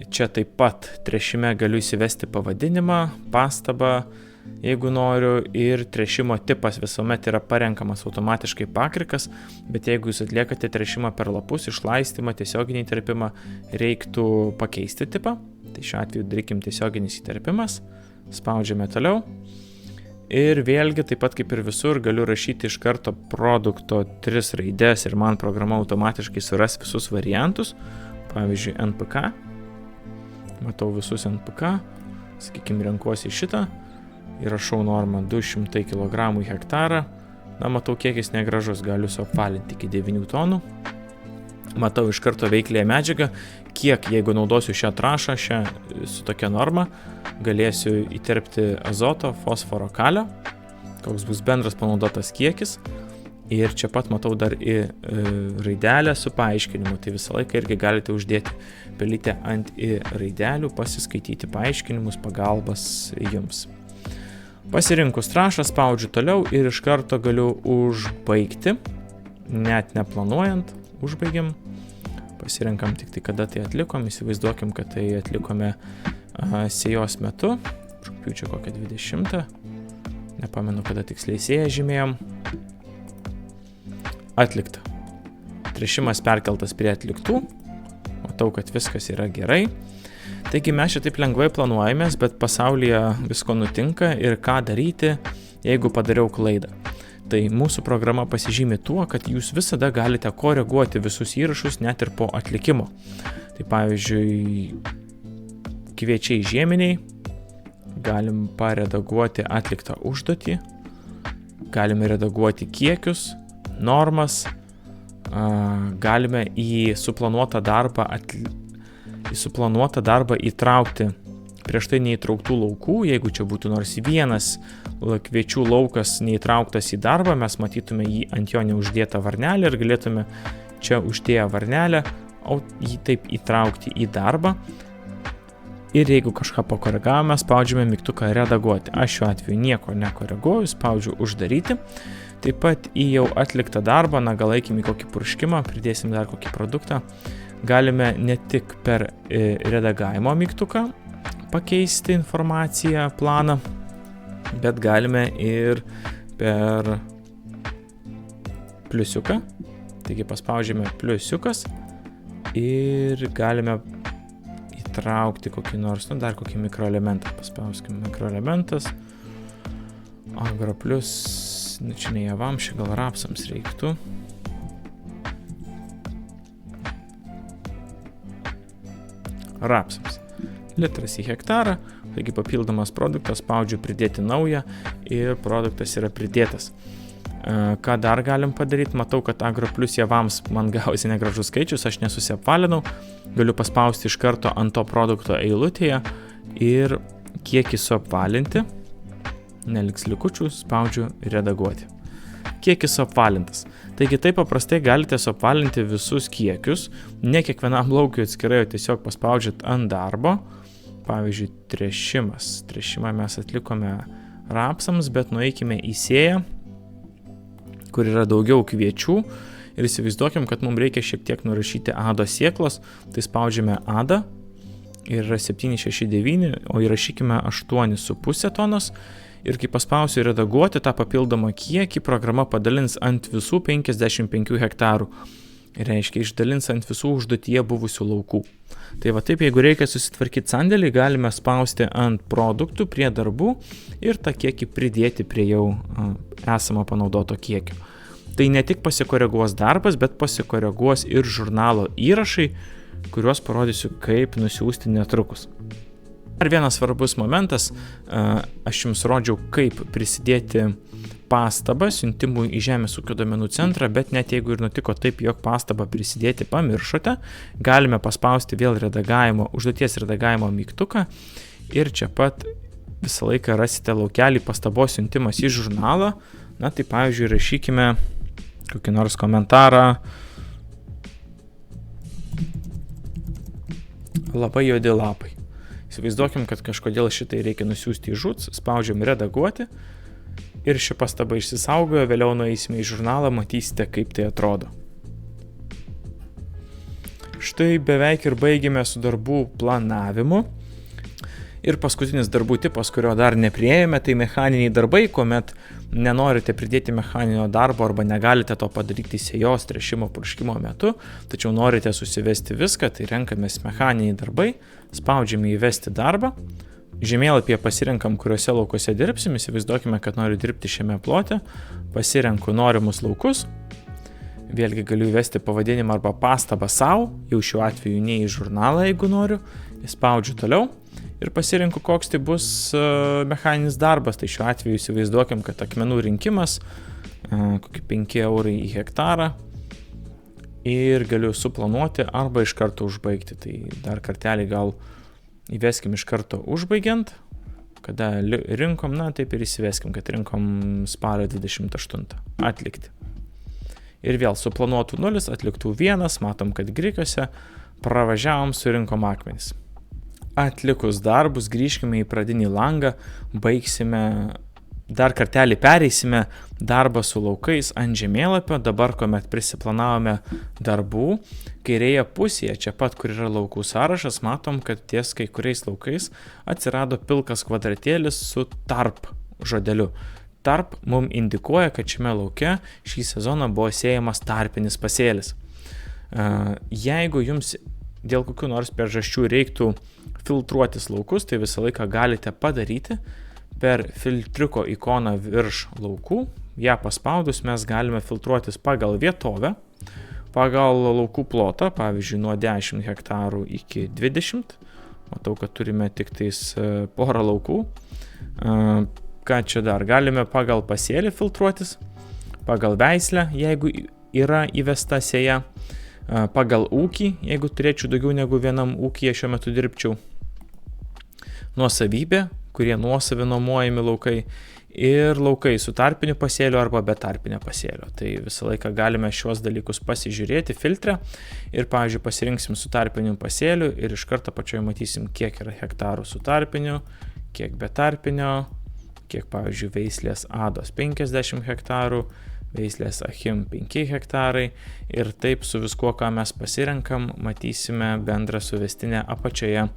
Čia taip pat tręšime galiu įsivesti pavadinimą, pastabą, jeigu noriu, ir tręšimo tipas visuomet yra parenkamas automatiškai pakrikas, bet jeigu jūs atliekate tręšimą per lapus, išlaistymą, tiesioginį tirpimą, reiktų pakeisti tipą. Tai šiuo atveju darykim tiesioginis įterpimas, spaudžiame toliau. Ir vėlgi, taip pat kaip ir visur, galiu rašyti iš karto produkto 3 raidės ir man programa automatiškai suras visus variantus. Pavyzdžiui, NPK. Matau visus NPK. Sakykime, renkuosi šitą. Ir rašau normą 200 kg į hektarą. Na, matau, kiekis negražus, galiu suapvalinti iki 9 tonų. Matau iš karto veiklėje medžiagą, kiek, jeigu naudosiu šią trąšą, su tokia norma, galėsiu įterpti azoto, fosforo, kalio, koks bus bendras panaudotas kiekis. Ir čia pat matau dar į raidelę su paaiškinimu, tai visą laiką irgi galite uždėti pelytę ant į raidelių, pasiskaityti paaiškinimus, pagalbas jums. Pasirinkus trąšą, spaudžiu toliau ir iš karto galiu užbaigti, net neplanuojant. Užbaigiam, pasirenkam tik tai kada tai atlikom, įsivaizduokim, kad tai atlikome sėjos metu, rugpjūčio kokią 20, nepamenu kada tiksliai sėją žymėjom, atlikta. Tręšimas perkeltas prie atliktų, matau, kad viskas yra gerai. Taigi mes čia taip lengvai planuojamės, bet pasaulyje visko nutinka ir ką daryti, jeigu padariau klaidą. Tai mūsų programa pasižymi tuo, kad jūs visada galite koreguoti visus įrašus net ir po atlikimo. Tai pavyzdžiui, kviečiai žieminiai, galim paredaguoti atliktą užduotį, galime redaguoti kiekius, normas, galime į suplanuotą darbą įtraukti prieš tai neįtrauktų laukų. Jeigu čia būtų nors vienas kviečių laukas neįtrauktas į darbą, mes matytume jį ant jo neuždėtą varnelę ir galėtume čia uždėję varnelę jį taip įtraukti į darbą. Ir jeigu kažką pakoregavome, spaudžiame mygtuką redaguoti. Aš šiuo atveju nieko nekoreguoju, spaudžiu uždaryti. Taip pat į jau atliktą darbą, gal eikim į kokį purškimą, pridėsim dar kokį produktą. Galime ne tik per redagavimo mygtuką pakeisti informaciją, planą, bet galime ir per pliusiuką. Taigi paspaudžiame pliusiukas ir galime įtraukti kokį nors, dar kokį mikroelementą. Paspauskime mikroelementas. Agro plus, čia ne javams, čia gal rapsams reiktų. Rapsams. Litras į hektarą, taigi papildomas produktas, spaudžiu pridėti naują ir produktas yra pridėtas. Ką dar galim padaryti, matau, kad Agro plus javams man gausi negražus skaičius, aš nesusiapvalinau, galiu paspausti iš karto ant to produkto eilutėje ir kiekį suapvalinti, neliks likučių, spaudžiu redaguoti. Kiekis suapvalintas. Taigi taip paprastai galite suapvalinti visus kiekius, ne kiekvienam laukui atskirai, tiesiog paspaudžiat ant darbo. Pavyzdžiui, tręšimą mes atlikome rapsams, bet nueikime į sėją, kur yra daugiau kviečių ir įsivaizduokim, kad mums reikia šiek tiek nurašyti ado sėklos, tai spaudžiame adą ir yra 769, o įrašykime 8,5 tonos ir kai paspausiu redaguoti tą papildomą kiekį, programa padalins ant visų 55 hektarų. Reiškia, išdalins ant visų užduotyje buvusių laukų. Tai va taip, jeigu reikia susitvarkyti sandėlį, galime spausti ant produktų prie darbų ir tą kiekį pridėti prie jau esamo panaudoto kiekio. Tai ne tik pasikoreguos darbas, bet pasikoreguos ir žurnalo įrašai, kuriuos parodysiu, kaip nusiųsti netrukus. Dar vienas svarbus momentas, aš jums rodžiau, kaip prisidėti pastabą siuntimui į Žemės ūkio duomenų centrą, bet net jeigu ir nutiko taip, jog pastabą prisidėti pamiršote, galime paspausti vėl užduoties redagavimo mygtuką ir čia pat visą laiką rasite laukelį pastabos siuntimas į žurnalą. Na tai pavyzdžiui, rašykime kokį nors komentarą. Labai juodi lapai. Įsivaizduokim, kad kažkodėl šitai reikia nusiųsti į žuts, spaudžiam redaguoti. Ir ši pastaba išsisaugojo, vėliau nueisime į žurnalą, matysite, kaip tai atrodo. Štai beveik ir baigėme su darbų planavimu. Ir paskutinis darbų tipas, kurio dar nepriėjome, tai mechaniniai darbai, kuomet nenorite pridėti mechaninio darbo arba negalite to padaryti sėjos, tręšimo, purškimo metu, tačiau norite susivesti viską, tai renkamės mechaniniai darbai, spaudžiame įvesti darbą, žemėlapyje pasirenkam, kuriuose laukuose dirbsim, įsivaizduokime, kad noriu dirbti šiame plote, pasirenku norimus laukus, vėlgi galiu įvesti pavadinimą arba pastabą savo, jau šiuo atveju ne į žurnalą, jeigu noriu, įspaudžiu toliau. Ir pasirinku, koks tai bus mechaninis darbas. Tai šiuo atveju įsivaizduokim, kad akmenų rinkimas, kokie 5 eurai į hektarą. Ir galiu suplanuoti arba iš karto užbaigti. Tai dar kartelį gal įveskim iš karto užbaigiant. Kada rinkom, taip ir įsiveskim, kad rinkom spalio 28 atlikti. Ir vėl suplanuotų 0, atliktų 1, matom, kad grikiuose pravažiavom, surinkom akmenis. Atlikus darbus, grįžkime į pradinį langą, baigsime, dar kartelį pereisime darbą su laukais ant žemėlapio, dabar, kuomet prisiplanavome darbų, kairėje pusėje, čia pat, kur yra laukų sąrašas, matom, kad ties kai kuriais laukais atsirado pilkas kvadratėlis su tarp žodeliu. Tarp mums indikuoja, kad šiame lauke šį sezoną buvo sėjamas tarpinis pasėlis. Jeigu jums dėl kokių nors priežasčių reiktų filtruotis laukus, tai visą laiką galite padaryti per filtriuko ikoną virš laukų. Ja paspaudus mes galime filtruotis pagal vietovę, pagal laukų plotą, pavyzdžiui, nuo 10 hektarų iki 20. Matau, kad turime tik tais porą laukų. Ką čia dar? Galime pagal pasėlį filtruotis, pagal veislę, jeigu yra įvesta sėja, pagal ūkį, jeigu turėčiau daugiau negu vienam ūkyje šiuo metu dirbčiau, nuosavybė, kurie nuosavi nuomojami laukai, ir laukai su tarpiniu pasėliu arba be tarpinio pasėlio. Tai visą laiką galime šios dalykus pasižiūrėti filtre ir, pavyzdžiui, pasirinksim su tarpiniu pasėliu ir iš karto pačioje matysim, kiek yra hektarų su tarpiniu, kiek be tarpinio, kiek, pavyzdžiui, veislės Ados 50 hektarų, veislės Achim 5 hektarai ir taip su viskuo, ką mes pasirenkam, matysime bendrą suvestinę apačioje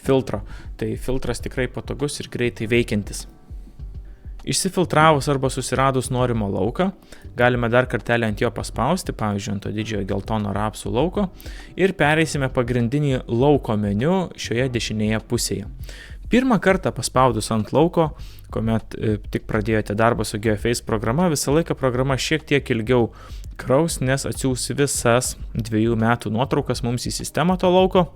filtro. Tai filtras tikrai patogus ir greitai veikiantis. Išsifiltravus arba susiradus norimo lauką, galime dar kartelį ant jo paspausti, pavyzdžiui, ant to didžiojo geltono rapsų lauko ir pereisime pagrindinį lauko meniu šioje dešinėje pusėje. Pirmą kartą paspaudus ant lauko, kuomet tik pradėjote darbą su GeoFace programa, visą laiką programa šiek tiek ilgiau kraus, nes atsiūs visas 2 metų nuotraukas mums į sistemą to lauko.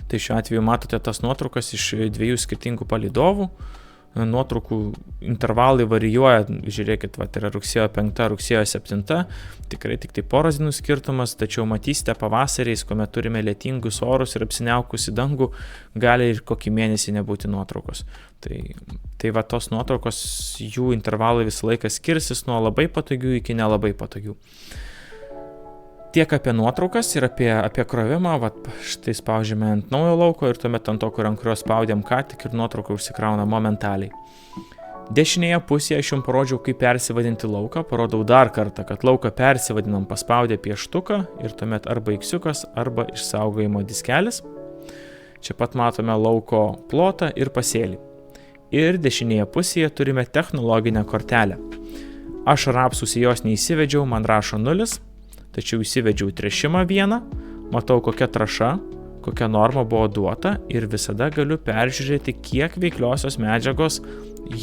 Tai šiuo atveju matote tas nuotraukas iš 2 skirtingų palydovų. Nuotraukų intervalai varijuoja, žiūrėkit, yra rugsėjo 5, rugsėjo 7, tikrai tik tai poros dienų skirtumas, tačiau matysite pavasariais, kuomet turime lietingus orus ir apsiniaukusi dangų, gali ir kokį mėnesį nebūti nuotraukos. Tai tos nuotraukos, jų intervalai visą laiką skirsis nuo labai patogių iki nelabai patogių. Tiek apie nuotraukas ir apie krovimą, štai spaudžiame ant naujo lauko ir tuomet ant to, ant kurio spaudėm ką tik ir nuotrauka užsikrauna momentaliai. Dešinėje pusėje aš jums parodžiau, kaip persivadinti lauką, parodau dar kartą, kad lauką persivadinam paspaudę pieštuką ir tuomet arba iksiukas, arba išsaugojimo diskelis. Čia pat matome lauko plotą ir pasėlį. Ir dešinėje pusėje turime technologinę kortelę. Aš rapsus į jos neįsivedžiau, man rašo 0. Tačiau įsivedžiau tręšimą 1, matau kokia trąša, kokia norma buvo duota ir visada galiu peržiūrėti, kiek veikliosios medžiagos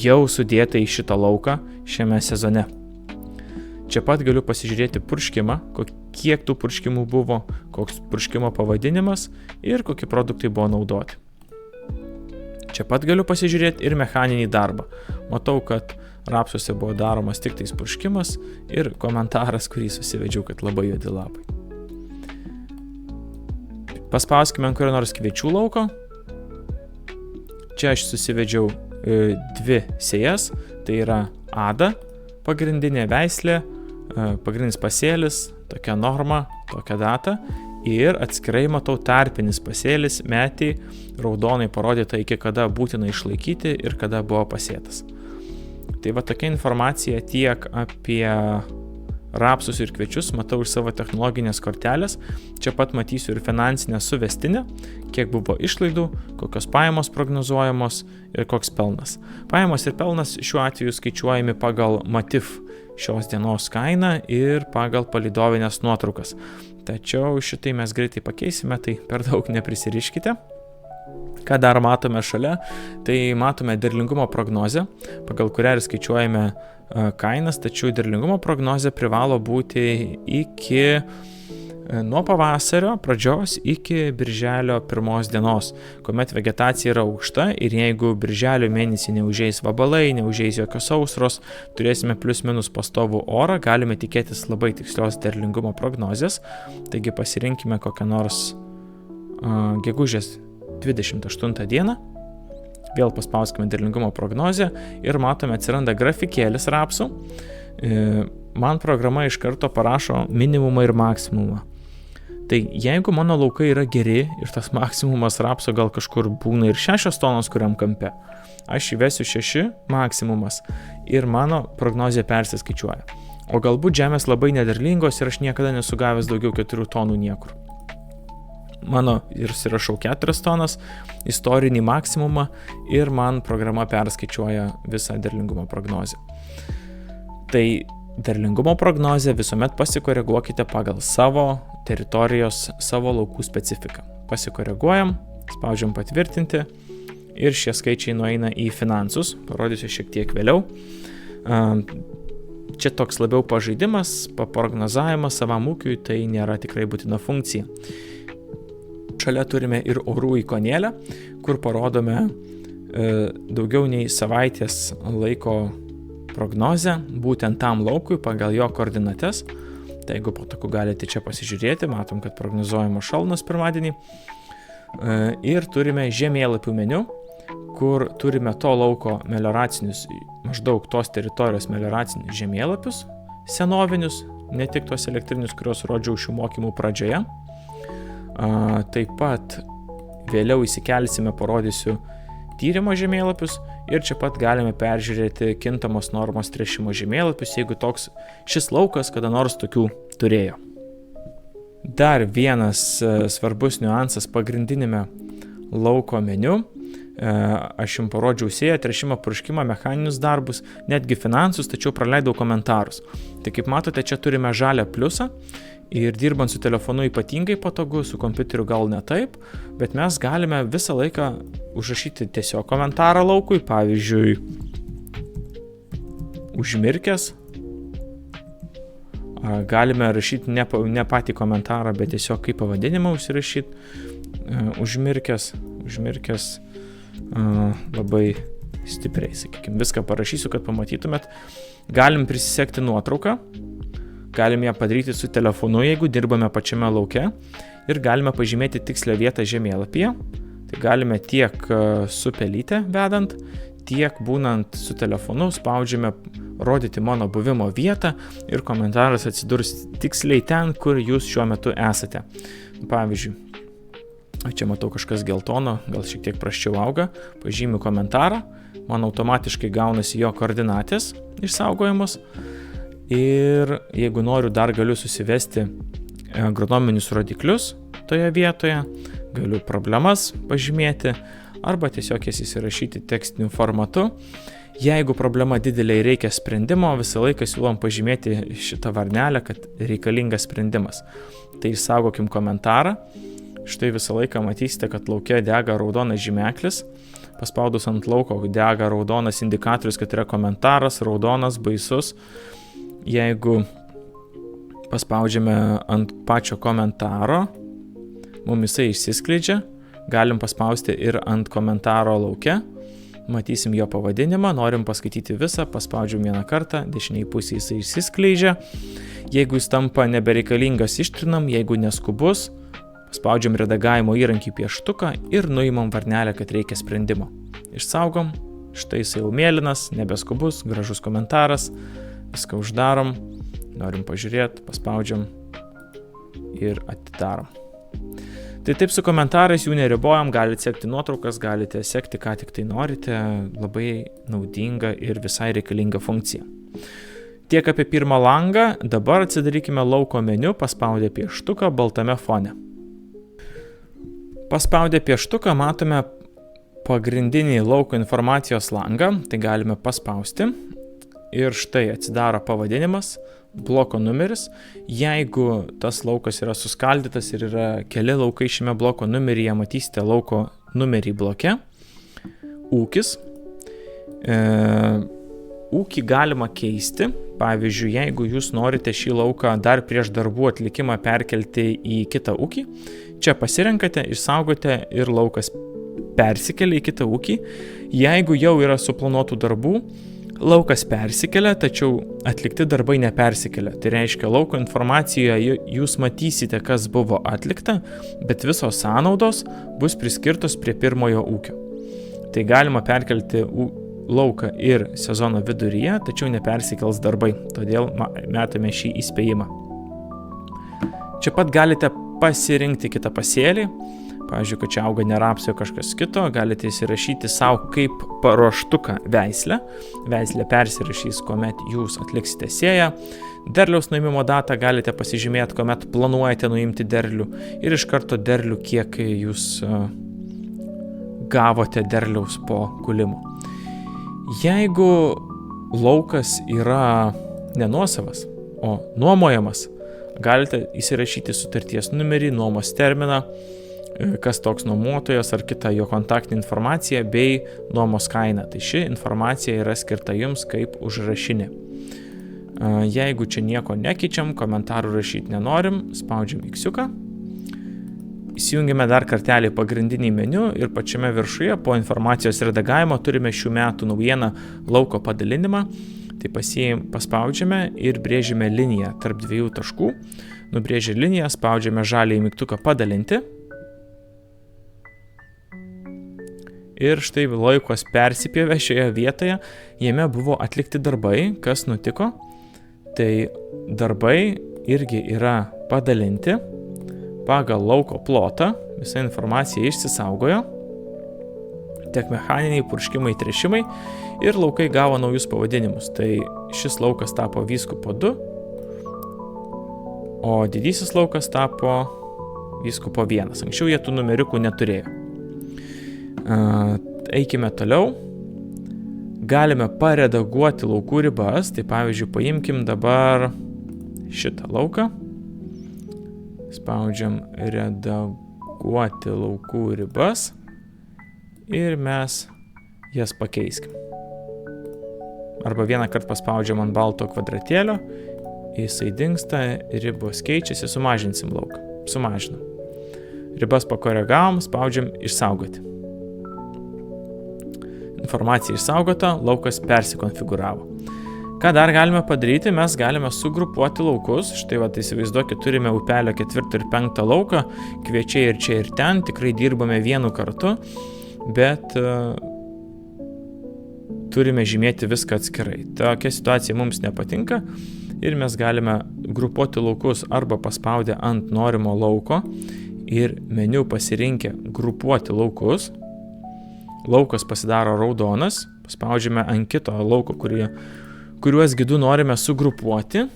jau sudėta į šitą lauką šiame sezone. Čia pat galiu pasižiūrėti purškimą, kiek tų purškimų buvo, koks purškimo pavadinimas ir kokie produktai buvo naudoti. Čia pat galiu pasižiūrėti ir mechaninį darbą. Matau, kad rapsuose buvo daromas tik tais purškimas ir komentaras, kurį susivedžiau, kad labai juodi lapai. Paspauskime ant kurio nors kviečių lauko. Čia aš susivedžiau 2 sėjas, tai yra Ada, pagrindinė veislė, pagrindinis pasėlis, tokia norma, tokia data ir atskirai matau tarpinis pasėlis, metį, raudonai parodyta, iki kada būtina išlaikyti ir kada buvo pasėtas. Tai tokia informacija tiek apie rapsus ir kviečius matau iš savo technologinės kortelės. Čia pat matysiu ir finansinę suvestinę, kiek buvo išlaidų, kokios pajamos prognozuojamos ir koks pelnas. Pajamos ir pelnas šiuo atveju skaičiuojami pagal Matif šios dienos kainą ir pagal palydovinės nuotraukas. Tačiau šitai mes greitai pakeisime, tai per daug neprisiriškite. Ką dar matome šalia, tai matome derlingumo prognozę, pagal kurią ir skaičiuojame kainas, tačiau derlingumo prognozė privalo būti nuo pavasario pradžios iki birželio 1 dienos, kuomet vegetacija yra aukšta ir jeigu birželio mėnesį neužeis vabalai, neužeis jokios sausros, turėsime plius minus pastovų orą, galime tikėtis labai tikslios derlingumo prognozės, taigi pasirinkime kokią nors gegužės 28 dieną, vėl paspauskime derlingumo prognozę ir matome atsiranda grafikėlis rapsų. Man programa iš karto parašo minimumą ir maksimumą. Tai jeigu mano laukai yra geri ir tas maksimumas rapso gal kažkur būna ir 6 tonos kuriam kampe, aš įvesiu 6 maksimumas ir mano prognozė persiskaičiuoja. O galbūt žemės labai nederlingos ir aš niekada nesugavęs daugiau 4 tonų niekur. Mano ir surašau 4 tonas, istorinį maksimumą ir man programa perskaičiuoja visą derlingumo prognozę. Tai derlingumo prognozę visuomet pasikoreguokite pagal savo teritorijos, savo laukų specifiką. Pasikoreguojam, spaudžiam patvirtinti ir šie skaičiai nueina į finansus, parodysiu šiek tiek vėliau. Čia toks labiau pažaidimas, paprognozavimas savam ūkiui, tai nėra tikrai būtina funkcija. Šalia turime ir orų ikonėlę, kur parodome daugiau nei savaitės laiko prognozę būtent tam laukui pagal jo koordinates. Tai jeigu patogu galite čia pasižiūrėti, matom, kad prognozuojamos šalnos pirmadienį. Ir turime žemėlapių meniu, kur turime to lauko melioracinius, maždaug tos teritorijos melioracinius žemėlapius, senovinius, ne tik tos elektrinius, kuriuos rodžiau šių mokymų pradžioje. Taip pat vėliau įsikelsime, parodysiu tyrimo žemėlapius ir čia pat galime peržiūrėti kintamos normos tręšimo žemėlapius, jeigu toks šis laukas kada nors tokių turėjo. Dar vienas svarbus niuansas pagrindinėme lauko meniu. Aš jums parodžiau sėją, tręšimą, purškimą, mechaninius darbus, netgi finansus, tačiau praleidau komentarus. Tai kaip matote, čia turime žalią pliusą. Ir dirbant su telefonu ypatingai patogu, su kompiuteriu gal ne taip, bet mes galime visą laiką užrašyti tiesiog komentarą laukui, pavyzdžiui, užmirkęs. Galime rašyti ne patį komentarą, bet tiesiog kaip pavadinimą užsirašyti, užmirkęs labai stipriai, sakykime, viską parašysiu, kad pamatytumėt. Galim prisisekti nuotrauką. Galim ją padaryti su telefonu, jeigu dirbame pačiame lauke ir galime pažymėti tikslę vietą žemėlapyje. Tai galime tiek su pelyte vedant, tiek būnant su telefonu spaudžiame rodyti mano buvimo vietą ir komentaras atsidurs tiksliai ten, kur jūs šiuo metu esate. Pavyzdžiui, čia matau kažkas geltono, gal šiek tiek prasčiau auga, pažymiu komentarą, man automatiškai gaunasi jo koordinatės išsaugojamos. Ir jeigu noriu, dar galiu susivesti agronominius rodiklius toje vietoje, galiu problemas pažymėti arba tiesiog jas įsirašyti tekstiniu formatu. Jeigu problema didelė ir reikia sprendimo, visą laiką siūlom pažymėti šitą varnelę, kad reikalingas sprendimas. Tai išsaugokim komentarą. Štai visą laiką matysite, kad lauke dega raudonas žymeklis. Paspaudus ant lauko dega raudonas indikatorius, kad yra komentaras, raudonas, baisus. Jeigu paspaudžiame ant pačio komentaro, mums jisai išsiskleidžia, galim paspausti ir ant komentaro lauke, matysim jo pavadinimą, norim paskaityti visą, paspaudžiam vieną kartą, dešiniai pusėje jisai išsiskleidžia, jeigu jis tampa nebereikalingas ištrinam, jeigu neskubus, paspaudžiam redagavimo įrankį pieštuką ir nuimam varnelę, kad reikia sprendimo. Išsaugom, štai jisai jau mėlynas, nebeskubus, gražus komentaras. Viską uždarom, norim pažiūrėti, paspaudžiam ir atidarom. Tai taip su komentarais jų neribojam, galite sekti nuotraukas, galite sekti, ką tik tai norite, labai naudinga ir visai reikalinga funkcija. Tiek apie pirmą langą, dabar atsidarykime lauko meniu, paspaudę pieštuką baltame fone. Paspaudę pieštuką matome pagrindinį lauko informacijos langą, tai galime paspausti ir štai atsidaro pavadinimas, bloko numeris. Jeigu tas laukas yra suskaldytas ir yra keli laukai šiame bloko numeryje, matysite lauko numerį bloke. Ūkis. Ūkį galima keisti. Pavyzdžiui, jeigu jūs norite šį lauką dar prieš darbų atlikimą perkelti į kitą ūkį, čia pasirenkate, išsaugote ir laukas persikelia į kitą ūkį. Jeigu jau yra suplanuotų darbų, laukas persikelia, tačiau atlikti darbai nepersikelia. Tai reiškia, lauko informacijoje jūs matysite, kas buvo atlikta, bet visos sąnaudos bus priskirtos prie pirmojo ūkio. Tai galima perkelti lauką ir sezono viduryje, tačiau nepersikels darbai, todėl metame šį įspėjimą. Čia pat galite pasirinkti kitą pasėlį. Pavyzdžiui, kad čia auga ne rapsai, o kažkas kito, galite įsirašyti savo kaip paruoštuką veislę. Veislę persirašys, kuomet jūs atliksite sėją. Derliaus nuėmimo datą galite pasižymėti, kuomet planuojate nuimti derlių. Ir iš karto derlių, kiek jūs gavote derliaus po kūlimo. Jeigu laukas yra nenuosavas, o nuomojamas, galite įsirašyti sutarties numerį, nuomos terminą, kas toks nuomotojas ar kita jo kontaktinė informacija bei nuomos kaina. Tai ši informacija yra skirta jums kaip užrašinė. Jeigu čia nieko nekeičiam, komentarų rašyti nenorim, spaudžiam X-iuką. Įsijungiame dar kartelį pagrindinį meniu ir pačiame viršuje po informacijos redagavimo turime šių metų naujieną lauko padalinimą. Tai paspaudžiame ir brėžiame liniją tarp dviejų taškų. Nubrėžę liniją, spaudžiame žaliąjį mygtuką padalinti. Ir štai laikas persipjovė šioje vietoje, jame buvo atlikti darbai. Kas nutiko? Tai darbai irgi yra padalinti pagal lauko plotą, visa informacija išsisaugojo, tiek mechaniniai, purškimai, tręšimai ir laukai gavo naujus pavadinimus. Tai šis laukas tapo Vyskupo 2, o didysis laukas tapo Vyskupo 1. Anksčiau jie tų numeriukų neturėjo. Eikime toliau. Galime paredaguoti laukų ribas. Tai pavyzdžiui, paimkim dabar šitą lauką. Spaudžiam redaguoti laukų ribas ir mes jas pakeiskim. Arba vieną kartą paspaudžiam ant balto kvadratėlio, jisai dingsta, ribos keičiasi, sumažinsim lauką. Sumažinam. Ribas pakoregavom, spaudžiam išsaugoti. Informacija išsaugota, laukas persikonfiguravo. Ką dar galime padaryti? Mes galime sugrupuoti laukus. Štai va, įsivaizduokit, turime upelio 4 ir 5 lauką, kviečiai ir čia ir ten, tikrai dirbame vienu kartu, bet turime žymėti viską atskirai. Tokia situacija mums nepatinka ir mes galime grupuoti laukus arba paspaudę ant norimo lauko ir meniu pasirinkę grupuoti laukus. Laukas pasidaro raudonas, paspaudžiame ant kito lauko, kuriuos gidu norime sugrupuoti,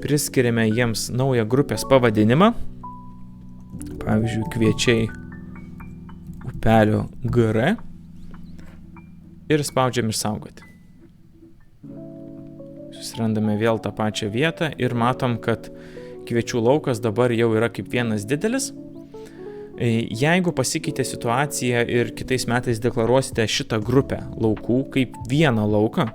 priskiriame jiems naują grupės pavadinimą, pavyzdžiui, kviečiai upelio GR ir spaudžiam išsaugoti. Susirandame vėl tą pačią vietą ir matom, kad kviečių laukas dabar jau yra kaip vienas didelis. Jeigu pasikeitė situacija ir kitais metais deklaruosite šitą grupę laukų kaip vieną lauką,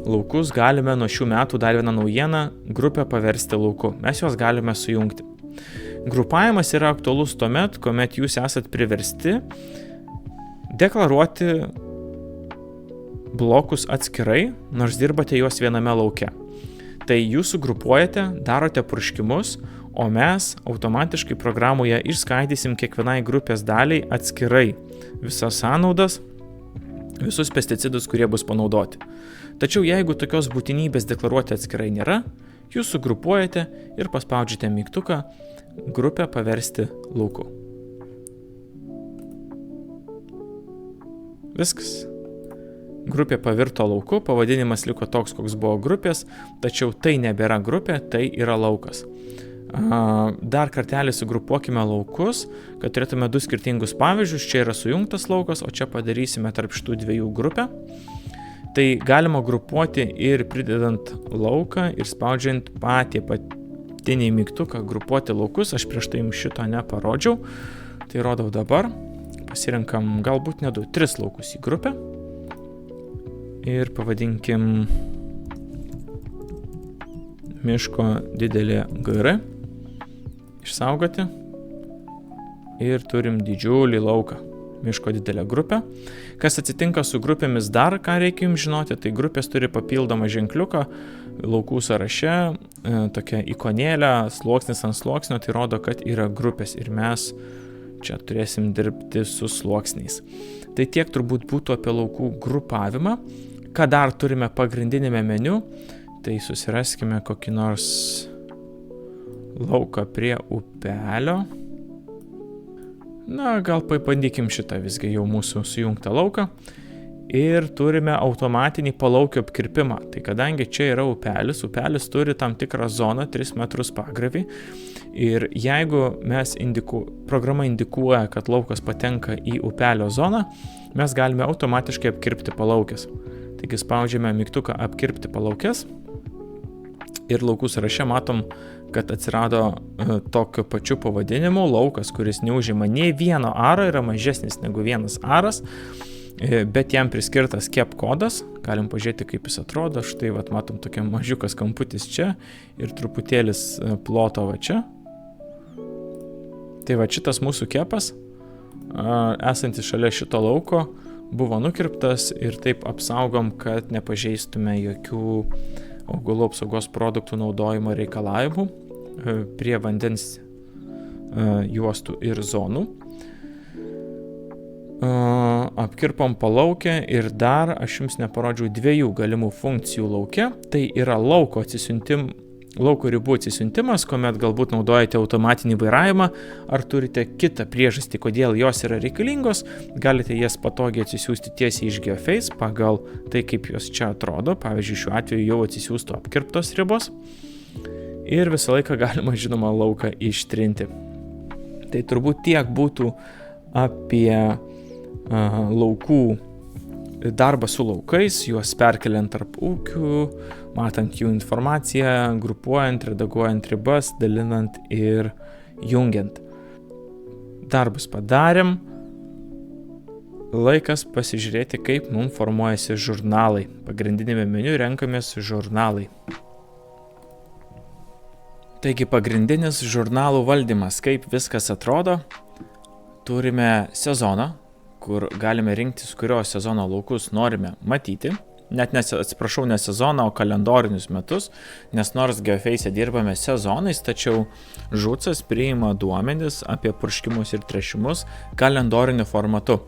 laukus galime nuo šių metų dar vieną naujieną grupę paversti lauku. Mes juos galime sujungti. Grupavimas yra aktualus tuomet, kuomet jūs esat priversti deklaruoti blokus atskirai, nors dirbate juos viename lauke. Tai jūs sugrupuojate, darote purškimus, o mes automatiškai programoje išskaidysim kiekvienai grupės daliai atskirai visas sąnaudas, visus pesticidus, kurie bus panaudoti. Tačiau jeigu tokios būtinybės deklaruoti atskirai nėra, jūs sugrupuojate ir paspaudžiate mygtuką grupę paversti lauku. Viskas. grupė pavirto lauku, pavadinimas liko toks, koks buvo grupės, tačiau tai nebėra grupė, tai yra laukas. Dar kartelį sugrupuokime laukus, kad turėtume du skirtingus pavyzdžius. Čia yra sujungtas laukas, o čia padarysime tarp šitų dviejų grupę. Tai galima grupuoti ir pridedant lauką ir spaudžiant patinį mygtuką grupuoti laukus. Aš prieš tai jums šito neparodžiau. Tai rodau dabar. Pasirenkam galbūt ne 2-3 laukus į grupę. Ir pavadinkim miško didelė GR. Išsaugoti. Ir turim didžiulį lauką. Miško didelę grupę. Kas atsitinka su grupėmis dar, ką reikia jums žinoti, tai grupės turi papildomą ženkliuką laukų sąraše, tokia ikonėlė, sluoksnis ant sluoksnio, tai rodo, kad yra grupės ir mes čia turėsim dirbti su sluoksniais. Tai tiek turbūt būtų apie laukų grupavimą. Ką dar turime pagrindinėme meniu, tai susiraskime kokį nors lauką prie upelio. Na, gal pabandykim šitą visgi jau mūsų sujungtą lauką. Ir turime automatinį palaukio apkirpimą. Tai kadangi čia yra upelis turi tam tikrą zoną 3 metrus pagravį. Ir jeigu programa indikuoja, kad laukas patenka į upelio zoną, mes galime automatiškai apkirpti palaukės. Taigi spaudžiame mygtuką apkirpti palaukės. Ir laukų sąraše matom, kad atsirado tokiu pačiu pavadinimu laukas, kuris neužima nei vieno aro, yra mažesnis negu 1 aras, bet jam priskirtas cap kodas. Galim pažiūrėti, kaip jis atrodo. Štai matom tokia mažiukas kamputis čia ir truputėlis ploto čia. Tai šitas mūsų kepas, esantis šalia šito lauko, buvo nukirptas ir taip apsaugom, kad nepažeistume jokių augalų apsaugos produktų naudojimo reikalavimų prie vandens juostų ir zonų. Apkirpom palaukę ir dar aš jums neparodžiau 2 galimų funkcijų lauke. Tai yra lauko ribų atsisiuntimas, kuomet galbūt naudojate automatinį vairavimą, ar turite kitą priežastį, kodėl jos yra reikalingos, galite jas patogiai atsisiųsti tiesiai iš GeoFace pagal tai, kaip jos čia atrodo. Pavyzdžiui, šiuo atveju jau atsisiųstų apkirptos ribos. Ir visą laiką galima, žinoma, lauką ištrinti. Tai turbūt tiek būtų apie laukų darbą su laukais, juos perkeliant tarp ūkių, matant jų informaciją, grupuojant, redaguojant ribas, dalinant ir jungiant. Darbus padarėm. Laikas pasižiūrėti, kaip mums formuojasi žurnalai. Pagrindinėme meniu renkamės žurnalai. Taigi pagrindinis žurnalų valdymas, kaip viskas atrodo. Turime sezoną, kur galime rinktis, kurios sezono laukus norime matyti. Net ne sezoną, o kalendorinius metus, nes nors GeoFace dirbame sezonais, tačiau žucas priima duomenis apie purškimus ir tręšimus kalendoriniu formatu.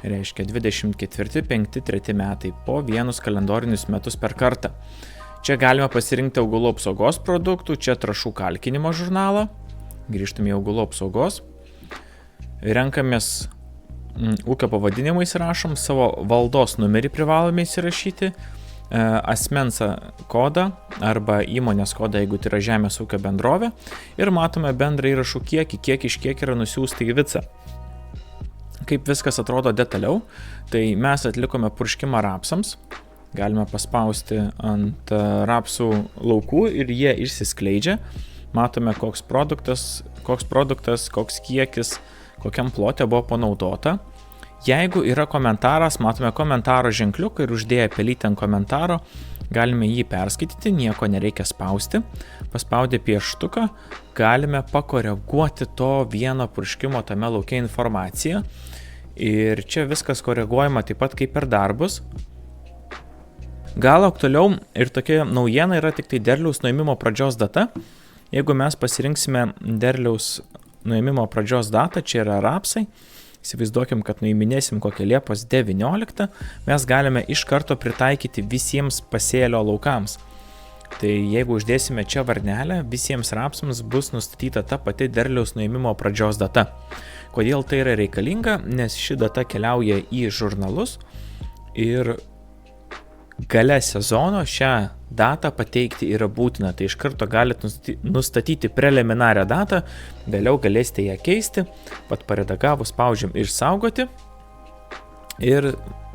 Reiškia 24, 5, 3 metai po 1 kalendorinius metus per kartą. Čia galime pasirinkti augalų apsaugos produktų, čia trąšų kalkinimo žurnalą. Grįžtame į augalų apsaugos. Renkamės ūkio pavadinimą įsirašom, savo valdos numerį privalome įsirašyti, asmens kodą arba įmonės kodą, jeigu tai yra žemės ūkio bendrovė, ir matome bendrą įrašų kiekį, kiek iš kiek yra nusiųsta į vicą. Kaip viskas atrodo detaliau, tai mes atlikome purškimą rapsams, galime paspausti ant rapsų laukų ir jie išsiskleidžia, matome koks produktas, koks kiekis, kokiam plote buvo panaudota. Jeigu yra komentaras, matome komentaro ženkliuką ir uždėję pelytę ant komentaro, galime jį perskaityti, nieko nereikia spausti. Paspaudę pieštuką galime pakoreguoti to vieno purškimo tame lauke informaciją. Ir čia viskas koreguojama taip pat kaip per darbus. Gal aktualiau ir tokia naujiena yra tik tai derliaus nuėmimo pradžios data. Jeigu mes pasirinksime derliaus nuėmimo pradžios datą, čia yra rapsai, įsivaizduokim, kad nuiminėsim kokią Liepos 19, mes galime iš karto pritaikyti visiems pasėlio laukams. Tai jeigu uždėsime čia varnelę, visiems rapsams bus nustatyta ta pati derliaus nuėmimo pradžios data. Kodėl tai yra reikalinga? Nes ši data keliauja į žurnalus ir Gale sezono šią datą pateikti yra būtina, tai iš karto galite nustatyti preliminarią datą, vėliau galėsite ją keisti, pat paredagavus spaudžiam išsaugoti ir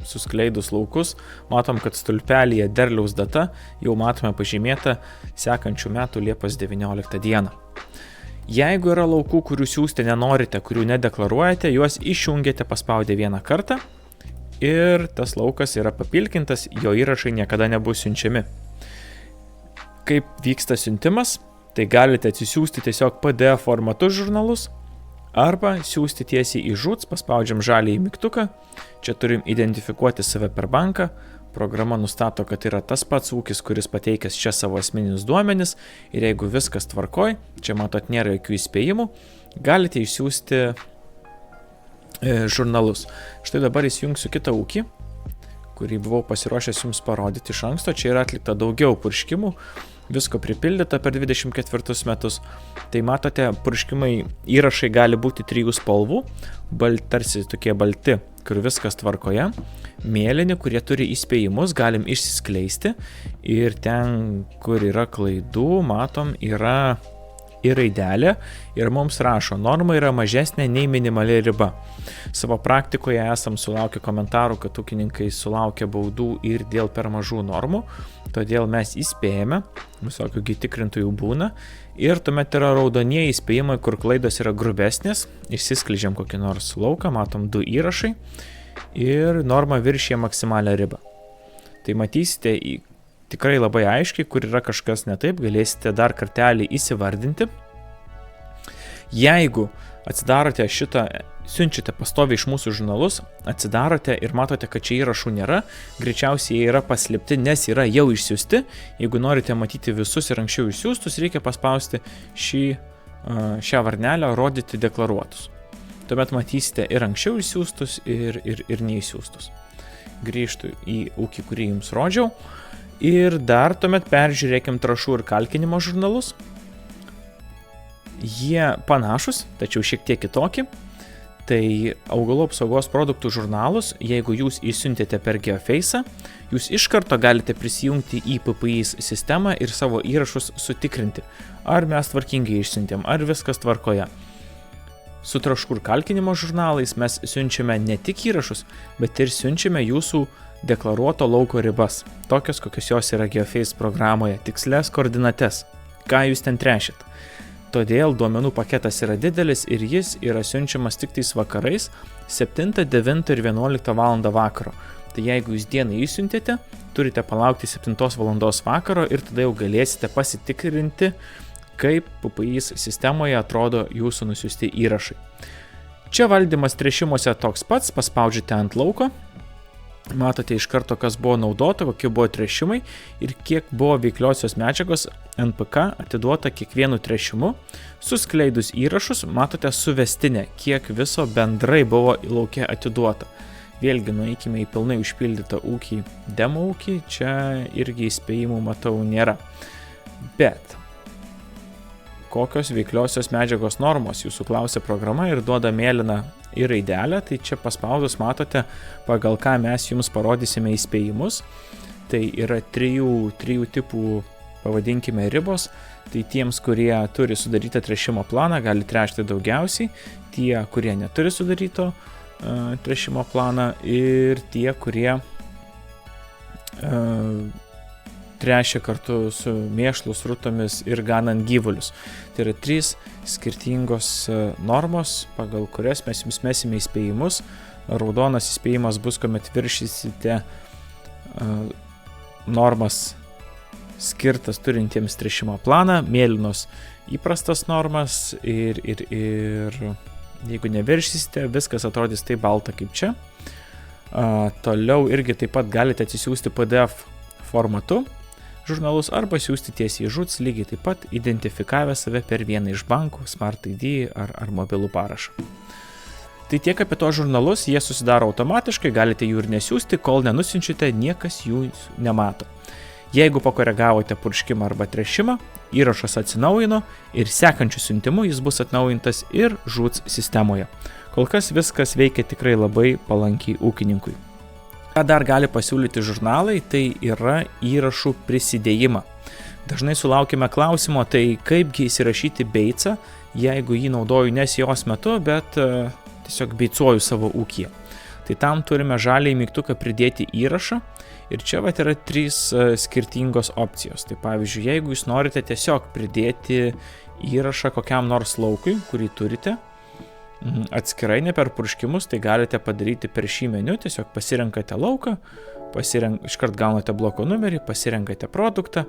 suskleidus laukus matom, kad stulpelyje derliaus data jau matome pažymėta sekančių metų Liepos 19 dieną. Jeigu yra laukų, kurių siųsti nenorite, kurių nedeklaruojate, juos išjungiate paspaudę vieną kartą ir tas laukas yra papilkintas, jo įrašai niekada nebus siunčiami. Kaip vyksta siuntimas, tai galite atsisiųsti tiesiog PDF formatu žurnalus arba siųsti tiesiai į žūts, paspaudžiam žaliąjį mygtuką, čia turim identifikuoti save per banką, programa nustato, kad yra tas pats ūkis, kuris pateikęs čia savo asmeninius duomenis ir jeigu viskas tvarkoj, čia matot nėra jokių įspėjimų, galite išsiųsti žurnalus. Štai dabar įsijungsiu kitą ūkį, kurį buvau pasiruošęs jums parodyti iš anksto, čia yra atlikta daugiau purškimų, visko pripildyta per 24 metus. Tai matote, purškimai įrašai gali būti 3 spalvų, tarsi tokie balti, kur viskas tvarkoje, mėlyni, kurie turi įspėjimus, galim išsiskleisti ir ten, kur yra klaidų, matom, yra ir raidelė ir mums rašo, norma yra mažesnė nei minimali riba. Savo praktikoje esam sulaukę komentarų, kad ūkininkai sulaukia baudų ir dėl per mažų normų, todėl mes įspėjame, visokių tikrintojų būna ir tuomet yra raudonieji įspėjimai, kur klaidos yra grubesnės, išsiskleidžiam kokį nors lauką, matom 2 įrašai ir norma viršija maksimalią ribą. Tai matysite tikrai labai aiškiai, kur yra kažkas ne taip, galėsite dar kartelį įsivardinti. Jeigu atsidarote šitą, siunčiate pastoviai iš mūsų žurnalus, atsidarote ir matote, kad čia įrašų nėra, greičiausiai jie yra paslėpti, nes yra jau išsiųsti. Jeigu norite matyti visus ir anksčiau išsiųstus, reikia paspausti šią varnelę rodyti deklaruotus. Tuomet matysite ir anksčiau išsiųstus ir neįsiųstus. Grįžtu į ūkį, kurį jums rodžiau. Ir dar tuomet peržiūrėkim trąšų ir kalkinimo žurnalus. Jie panašus, tačiau šiek tiek kitokie. Tai augalų apsaugos produktų žurnalus, jeigu jūs įsiuntėte per Geoface'ą, jūs iš karto galite prisijungti į PPI sistemą ir savo įrašus sutikrinti, ar mes tvarkingai išsiuntėm, ar viskas tvarkoje. Su trąšų ir kalkinimo žurnalais mes siunčiame ne tik įrašus, bet ir siunčiame jūsų deklaruoto lauko ribas, tokios kokios jos yra Geoface programoje, tikslės koordinates, ką jūs ten tręšit. Todėl duomenų paketas yra didelis ir jis yra siunčiamas tik tais vakarais 7, 9 ir 11 val. Vakaro. Tai jeigu jūs dieną įsiuntėte, turite palaukti 7 val. Vakaro ir tada jau galėsite pasitikrinti, kaip PPI sistemoje atrodo jūsų nusiųsti įrašai. Čia valdymas tręšimuose toks pats, paspaudžiate ant lauko. Matote iš karto, kas buvo naudota, kokie buvo tręšimai ir kiek buvo veikliosios medžiagos NPK atiduota kiekvienu tręšimu. Suskleidus įrašus, matote suvestinę, kiek viso bendrai buvo lauke atiduota. Vėlgi nueikime į pilnai užpildytą ūkį, demo ūkį, čia irgi įspėjimų matau nėra. Bet kokios veikliosios medžiagos normos jūsų klausia programa ir duoda mėlyną ir raidelę, tai čia paspaudus matote, pagal ką mes jums parodysime įspėjimus. Tai yra 3 tipų, pavadinkime, ribos. Tai tiems, kurie turi sudarytą tręšimo planą, gali tręšti daugiausiai, tie, kurie neturi sudaryto tręšimo planą ir tie, kurie tręšia kartu su mėšlu, srutomis ir ganant gyvulius. Tai yra 3 skirtingos normos, pagal kurias mes jums mesime įspėjimus. Raudonas įspėjimas bus, kuomet viršysite normas skirtas turintiems tręšimo planą, mėlynos įprastas normas ir jeigu neviršysite, viskas atrodys taip balta kaip čia. Toliau irgi taip pat galite atsisiųsti PDF formatu žurnalus arba siųsti tiesiai į žūts, lygiai taip pat identifikavę save per vieną iš bankų, Smart ID ar mobilų parašą. Tai tiek apie to žurnalus, jie susidaro automatiškai, galite jų ir nesiųsti, kol nenusinčiate, niekas jų nemato. Jeigu pakoregavote purškimą arba tręšimą, įrašas atsinaujino ir sekančiu siuntimu jis bus atnaujintas ir žūts sistemoje. Kol kas viskas veikia tikrai labai palankiai ūkininkui. Ką dar gali pasiūlyti žurnalai, tai yra įrašų prisidėjimą. Dažnai sulaukime klausimo, tai kaipgi įsirašyti beicą, jeigu jį naudoju ne sėjos metu, bet tiesiog beicuoju savo ūkyje. Tai tam turime žaliąjį mygtuką pridėti įrašą ir čia yra 3 skirtingos opcijos. Tai pavyzdžiui, jeigu jūs norite tiesiog pridėti įrašą kokiam nors laukui, kurį turite, atskirai ne per purškimus, tai galite padaryti per šį meniu, tiesiog pasirenkate lauką, iškart gaunate bloko numerį, pasirenkate produktą,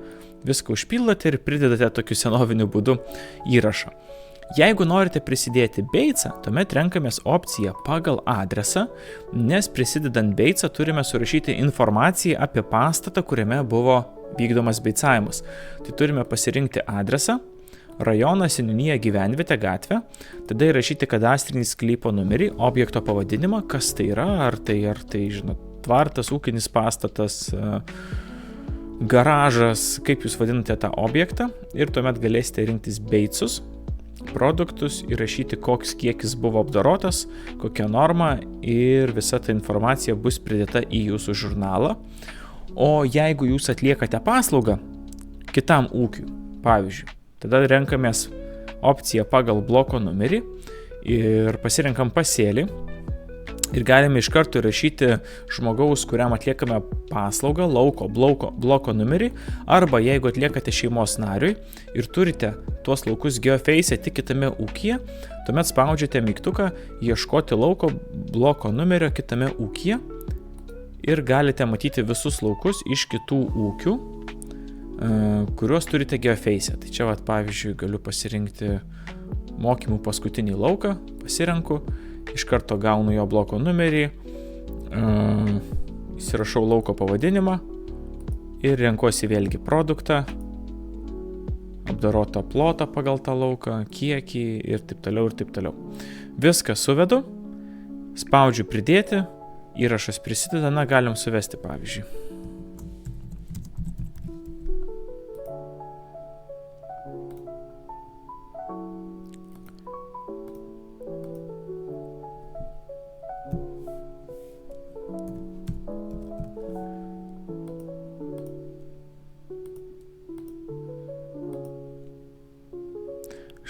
viską užpildate ir pridedate tokiu senoviniu būdu įrašą. Jeigu norite prisidėti beicą, tuomet renkamės opciją pagal adresą, nes prisidedant beicą turime surašyti informaciją apie pastatą, kuriame buvo vykdomas beicavimas. Tai turime pasirinkti adresą, rajoną, seniūniją, gyvenvietę, gatvę, tada įrašyti kadastrinį sklypo numerį, objekto pavadinimą, kas tai yra, ar tai žinot, tvartas, ūkinis pastatas, garažas, kaip jūs vadinate tą objektą, ir tuomet galėsite rinktis beicus, produktus, įrašyti, koks kiekis buvo apdorotas, kokia norma ir visa ta informacija bus pridėta į jūsų žurnalą. O jeigu jūs atliekate paslaugą kitam ūkiui, pavyzdžiui, tada renkamės opciją pagal bloko numerį ir pasirenkam pasėlį ir galime iš karto įrašyti žmogaus, kuriam atliekame paslaugą, lauko bloko numerį, arba jeigu atliekate šeimos nariui ir turite tuos laukus GeoFace'e tik kitame ūkyje, tuomet spaudžiate mygtuką ieškoti lauko bloko numerio kitame ūkyje ir galite matyti visus laukus iš kitų ūkių, kuriuos turite GeoFace'e. Tai čia pavyzdžiui galiu pasirinkti mokymų paskutinį lauką, pasirenku, iš karto gaunu jo bloko numerį, įsirašau lauko pavadinimą ir renkuosi vėlgi produktą, apdorotą plotą pagal tą lauką, kiekį ir taip toliau ir taip toliau. Viską suvedu, spaudžiu pridėti, įrašas prisideda, galim suvesti pavyzdžiui.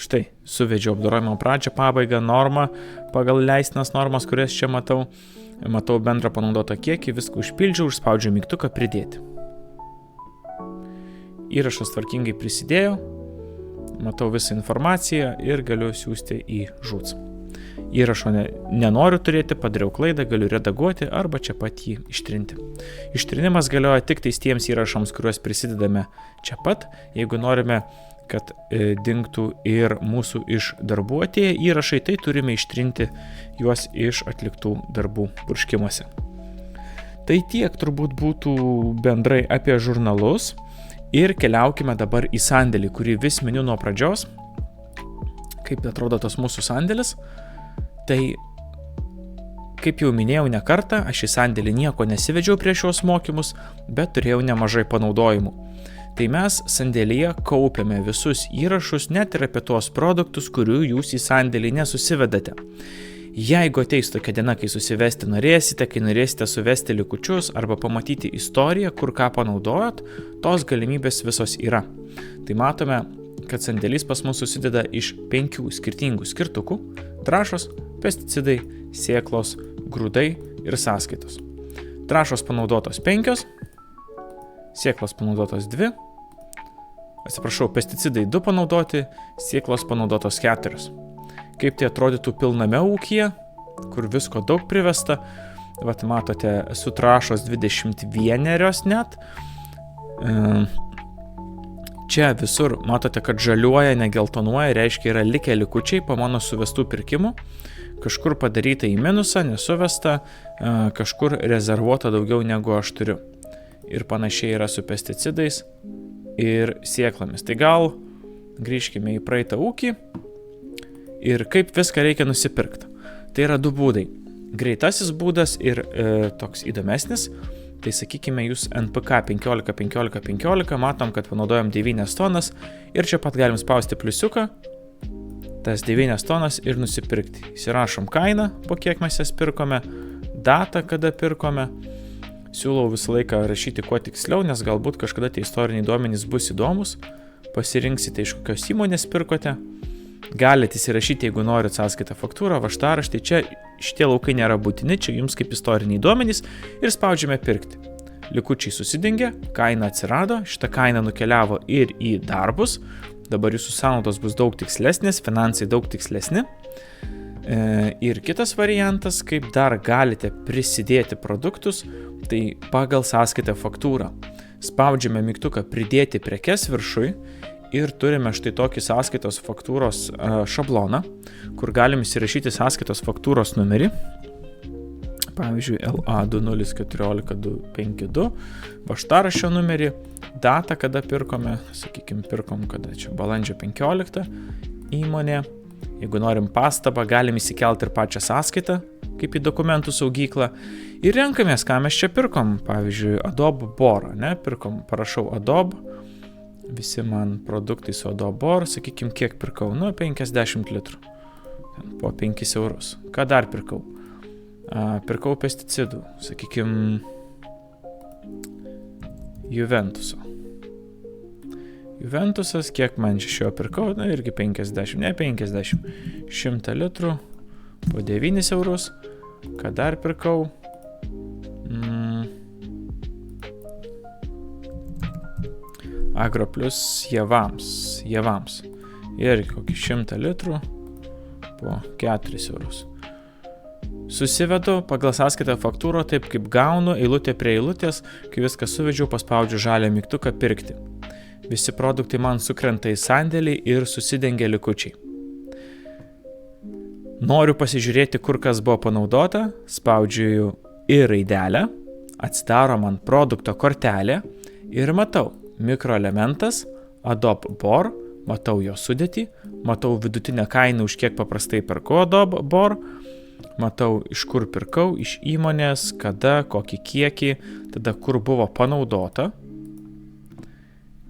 Štai, suvedžiau apdorojimo pradžią, pabaigą, normą, pagal leistinas normas, kurias čia matau bendrą panaudotą kiekį, viską užpildžiau, užspaudžiu mygtuką pridėti. Įrašas tvarkingai prisidėjo, matau visą informaciją ir galiu siųsti į žūts. Įrašo nenoriu turėti, padariau klaidą, galiu redaguoti arba čia pat jį ištrinti. Ištrinimas galioja tik tiems įrašams, kuriuos prisidedame čia pat, jeigu norime kad dingtų ir mūsų iš darbų atėję įrašai, tai turime ištrinti juos iš atliktų darbų purškimuose. Tai tiek turbūt būtų bendrai apie žurnalus ir keliaukime dabar į sandėlį, kurį vis miniu nuo pradžios. Kaip atrodo tas mūsų sandėlis? Tai, kaip jau minėjau ne kartą, aš į sandėlį nieko nesivedžiau prieš šios mokymus, bet turėjau nemažai panaudojimų. Tai mes sandėlyje kaupiame visus įrašus net ir apie tuos produktus, kurių jūs į sandėlį nesusivedate. Jeigu ateis tokia diena, kai susivesti norėsite, kai norėsite suvesti likučius arba pamatyti istoriją, kur ką panaudojot, tos galimybės visos yra. Tai matome, kad sandėlys pas mus susideda iš 5 skirtingų skirtukų – trąšos, pesticidai, sėklos, grūdai ir sąskaitos. Trąšos panaudotos 5, sėklos panaudotos 2, pesticidai 2 panaudoti, sėklos panaudotos 4. Kaip tai atrodytų pilname ūkyje, kur visko daug privesta, matote, su trąšos 21 net. Čia visur matote, kad žaliuoja, negeltonuoja, reiškia yra likę likučiai po mano suvestų pirkimų. Kažkur padaryta į minusą, nesuvesta, kažkur rezervuota daugiau negu aš turiu. Ir panašiai yra su pesticidais ir sėklomis. Tai gal grįžkime į praeitą ūkį ir kaip viską reikia nusipirkti. Tai yra 2 būdai. Greitasis būdas ir toks įdomesnis. Tai sakykime, jūs NPK 15, matom, kad panaudojam 9 tonas ir čia pat galim spausti pliusiuką, tas 9 tonas ir nusipirkti. Įsirašom kainą, po kiek mes jas pirkome, datą, kada pirkome siūlau visą laiką rašyti kuo tiksliau, nes galbūt kažkada tie istoriniai duomenys bus įdomus, pasirinksite iš kokios įmonės pirkote, galite įsirašyti, jeigu norit sąskaitą, faktūrą, važtaraštį, čia šitie laukai nėra būtini, čia jums kaip istoriniai duomenys ir spaudžiame pirkti. Likučiai susidengia, kaina atsirado, šita kaina nukeliavo ir į darbus, dabar jūsų sąnaudos bus daug tikslesnės, finansai daug tikslesni. Ir kitas variantas, kaip dar galite prisidėti produktus, tai pagal sąskaitą faktūrą. Spaudžiame mygtuką pridėti prekes viršui ir turime štai tokį sąskaitos faktūros šabloną, kur galim įsirašyti sąskaitos faktūros numerį. Pavyzdžiui, LA2014252, važtaraščio numerį, datą, kada pirkome, sakykime, pirkom, kada čia balandžio 15 įmonė. Jeigu norim pastabą, galim įsikelti ir pačią sąskaitą, kaip į dokumentų saugyklą. Ir renkamės, ką mes čia pirkom. Pavyzdžiui, Adobe Bor, ne? Pirkom, parašau Adobe. Visi man produktai su Adobe Bor, sakykime, kiek pirkau? 50 litrų. Po 5 eurus. Ką dar pirkau? Pirkau pesticidų, sakykime, Juventuso. Juventusas, kiek man iš jo pirkau, irgi 50, ne 50, 100 litrų, po 9 eurus. Ką dar pirkau? Agroplus javams. Irgi kokį 100 litrų, po 4 eurus. Susivedu pagal sąskaitą faktūrą, taip kaip gaunu, eilutė prie eilutės, kai viską suvedžiau, paspaudžiu žalią mygtuką pirkti. Visi produktai man sukrenta į sandėlį ir susidengia likučiai. Noriu pasižiūrėti, kur kas buvo panaudota, spaudžiu į raidelę, atsidaro man produkto kortelė ir matau mikroelementas, Adobe Bor, matau jo sudėtį, matau vidutinę kainą, už kiek paprastai perku Adobe Bor, matau iš kur pirkau, iš įmonės, kada, kokį kiekį, tada kur buvo panaudota.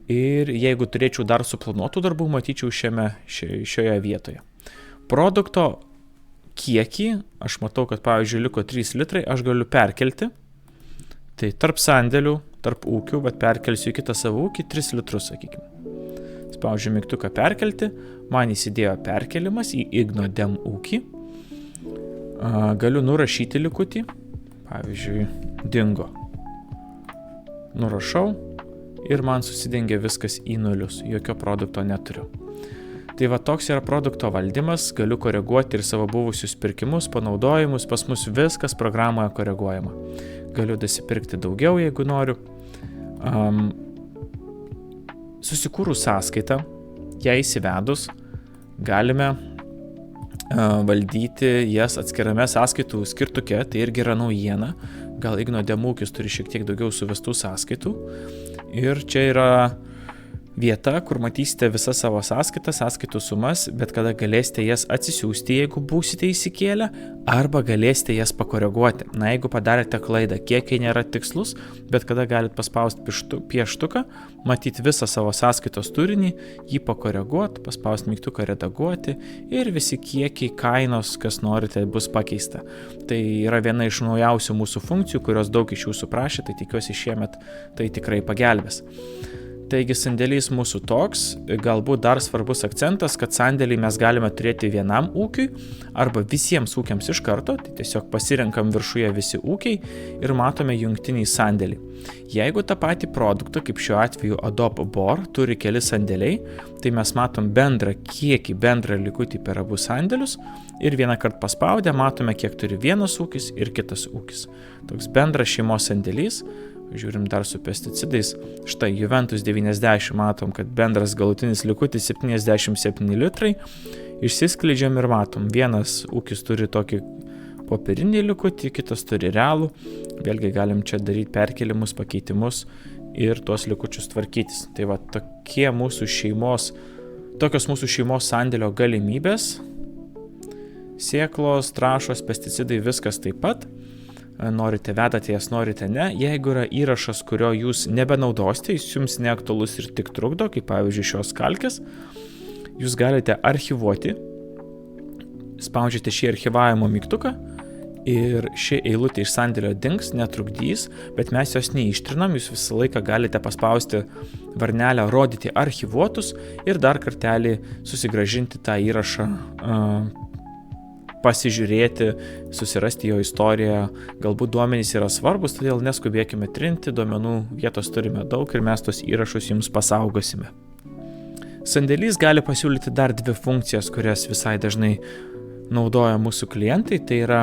Ir jeigu turėčiau dar suplanuotų darbų, matyčiau šioje vietoje. Produkto kiekį, aš matau, kad pavyzdžiui liko 3 litrai, aš galiu perkelti. Tai tarp sandėlių, tarp ūkių, bet perkelsiu į kitą savo ūkį 3 litrus, sakykime. Spaudžiu mygtuką perkelti, man įsidėjo perkelimas į Ignodem ūkį. Galiu nurašyti likutį, pavyzdžiui, dingo. Nurašau. Ir man susidengia viskas į nulius, jokio produkto neturiu. Tai va toks yra produkto valdymas, galiu koreguoti ir savo buvusius pirkimus, panaudojimus, pas mus viskas programoje koreguojama. Galiu dasipirkti daugiau, jeigu noriu. Susikūrus sąskaitą, ją įsivedus, galime valdyti jas atskirame sąskaitų skirtuke, tai irgi yra naujiena. Gal Ignodem ūkis turi šiek tiek daugiau suvestų sąskaitų. Ir čia yra vieta, kur matysite visas savo sąskaitas, sąskaitų sumas, bet kada galėsite jas atsisiųsti, jeigu būsite įsikėlę, arba galėsite jas pakoreguoti. Na, jeigu padarėte klaidą, kiekiai nėra tikslus, bet kada galite paspausti pieštuką, matyti visą savo sąskaitos turinį, jį pakoreguoti, paspausti mygtuką redaguoti ir visi kiekiai, kainos, kas norite, bus pakeista. Tai yra viena iš naujausių mūsų funkcijų, kurios daug iš jūsų prašė, tai tikiuosi šiemet tai tikrai pagelbės. Taigi sandėlys mūsų toks, galbūt dar svarbus akcentas, kad sandėlį mes galime turėti vienam ūkiui arba visiems ūkiams iš karto, tai tiesiog pasirenkam viršuje visi ūkiai ir matome jungtinį sandėlį. Jeigu tą patį produktą, kaip šiuo atveju Adobe Bor, turi keli sandėliai, tai mes matom bendrą kiekį, bendrą likutį per abu sandėlius ir vieną kartą paspaudę matome, kiek turi vienas ūkis ir kitas ūkis. Toks bendras šeimos sandėlys. Žiūrim dar su pesticidais. Štai Juventus 90 matom, kad bendras galutinis likutis 77 litrai. Išsiskleidžiam ir matom, vienas ūkis turi tokį popierinį likutį, kitas turi realų. Vėlgi galim čia daryti perkelimus, pakeitimus ir tuos likučius tvarkytis. Tai va tokios mūsų šeimos sandėlio galimybės. Sėklos, trąšos, pesticidai, viskas taip pat. Norite vedate jas, norite ne. Jeigu yra įrašas, kurio jūs nebenaudosite, jis jums neaktualus ir tik trukdo, kaip pavyzdžiui šios kalkės, jūs galite archyvuoti, spaudžiate šį archyvavimo mygtuką ir ši eilutė iš sandėlio dings, netrukdys, bet mes jos neištrinam, jūs visą laiką galite paspausti varnelę rodyti archyvuotus ir dar kartelį susigrąžinti tą įrašą, pasižiūrėti, susirasti jo istoriją. Galbūt duomenys yra svarbus, todėl neskubėkime trinti, duomenų vietos turime daug ir mes tos įrašus jums pasaugosime. Sandėlys gali pasiūlyti dar dvi funkcijas, kurias visai dažnai naudoja mūsų klientai. Tai yra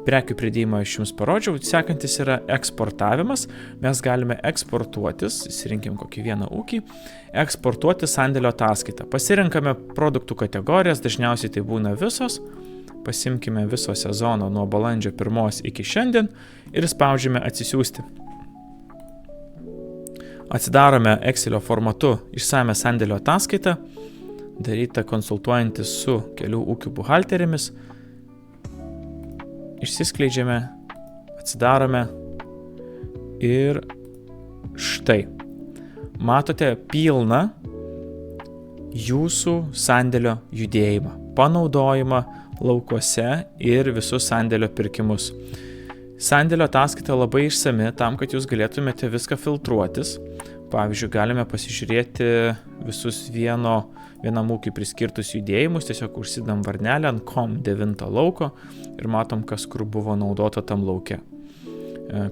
prekių pridėjimą aš jums parodžiau, sekantis yra eksportavimas. Mes galime eksportuotis, įsirinkim kokį vieną ūkį, eksportuoti sandėlio ataskaitą. Pasirinkame produktų kategorijas, dažniausiai tai būna visos. Pasimkime viso sezono nuo balandžio 1 iki šiandien ir spaudžiame atsisiųsti. Atsidarome Excelio formatu išsame sandėlio ataskaitą, daryta konsultuojantis su kelių ūkių buhalterėmis. Išsiskleidžiame, atsidarome ir štai. Matote pilną jūsų sandėlio judėjimą, panaudojimą laukuose ir visus sandėlio pirkimus. Sandėlio ataskaita labai išsami tam, kad jūs galėtumėte viską filtruotis. Pavyzdžiui, galime pasižiūrėti visus vienam ūkiui priskirtus judėjimus, tiesiog užsidam varnelę ant COM 9 lauko ir matom, kas kur buvo naudota tam lauke.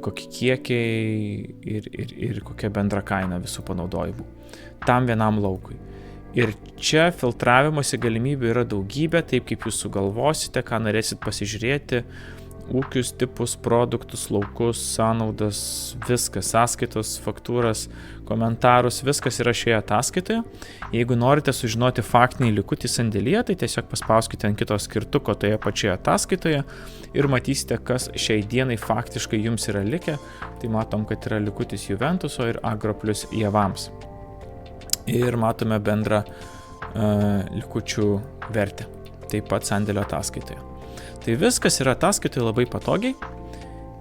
Kokie kiekiai ir kokia bendra kaina visų panaudojimų. Tam vienam laukui. Ir čia filtravimosi galimybių yra daugybė, taip kaip jūs sugalvosite, ką norėsit pasižiūrėti, ūkius, tipus, produktus, laukus, sąnaudas, viskas, sąskaitos, faktūras, komentarus, viskas yra šioje ataskaitoje. Jeigu norite sužinoti faktinį likutį sandėlyje, tai tiesiog paspauskite ant kito skirtuko toje pačioje ataskaitoje ir matysite, kas šiai dienai faktiškai jums yra likę. Tai matom, kad yra likutis Juventuso ir Agro plus javams. Ir matome bendrą likučių vertę, taip pat sandėlio ataskaitoje. Tai viskas yra ataskaitoje labai patogiai.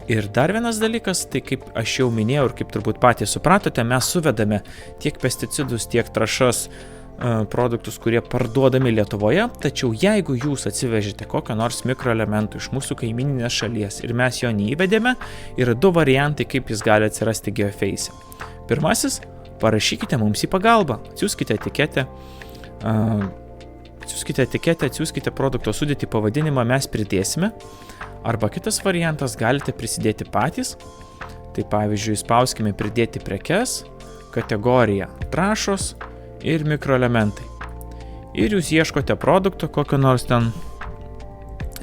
Ir dar vienas dalykas, tai kaip aš jau minėjau ir kaip turbūt patys supratote, mes suvedame tiek pesticidus, tiek trąšas produktus, kurie parduodami Lietuvoje, tačiau jeigu jūs atsivežite kokio nors mikroelementų iš mūsų kaimyninės šalies ir mes jo neįvedėme, yra du variantai, kaip jis gali atsirasti Geoface. Pirmasis, parašykite mums į pagalbą, atsiųskite etiketę, atsiųskite produkto sudėtį, pavadinimą, mes pridėsime. Arba kitas variantas, galite prisidėti patys. Tai pavyzdžiui, spauskime pridėti prekes, kategoriją trąšos ir mikroelementai. Ir jūs ieškote produkto, kokio nors ten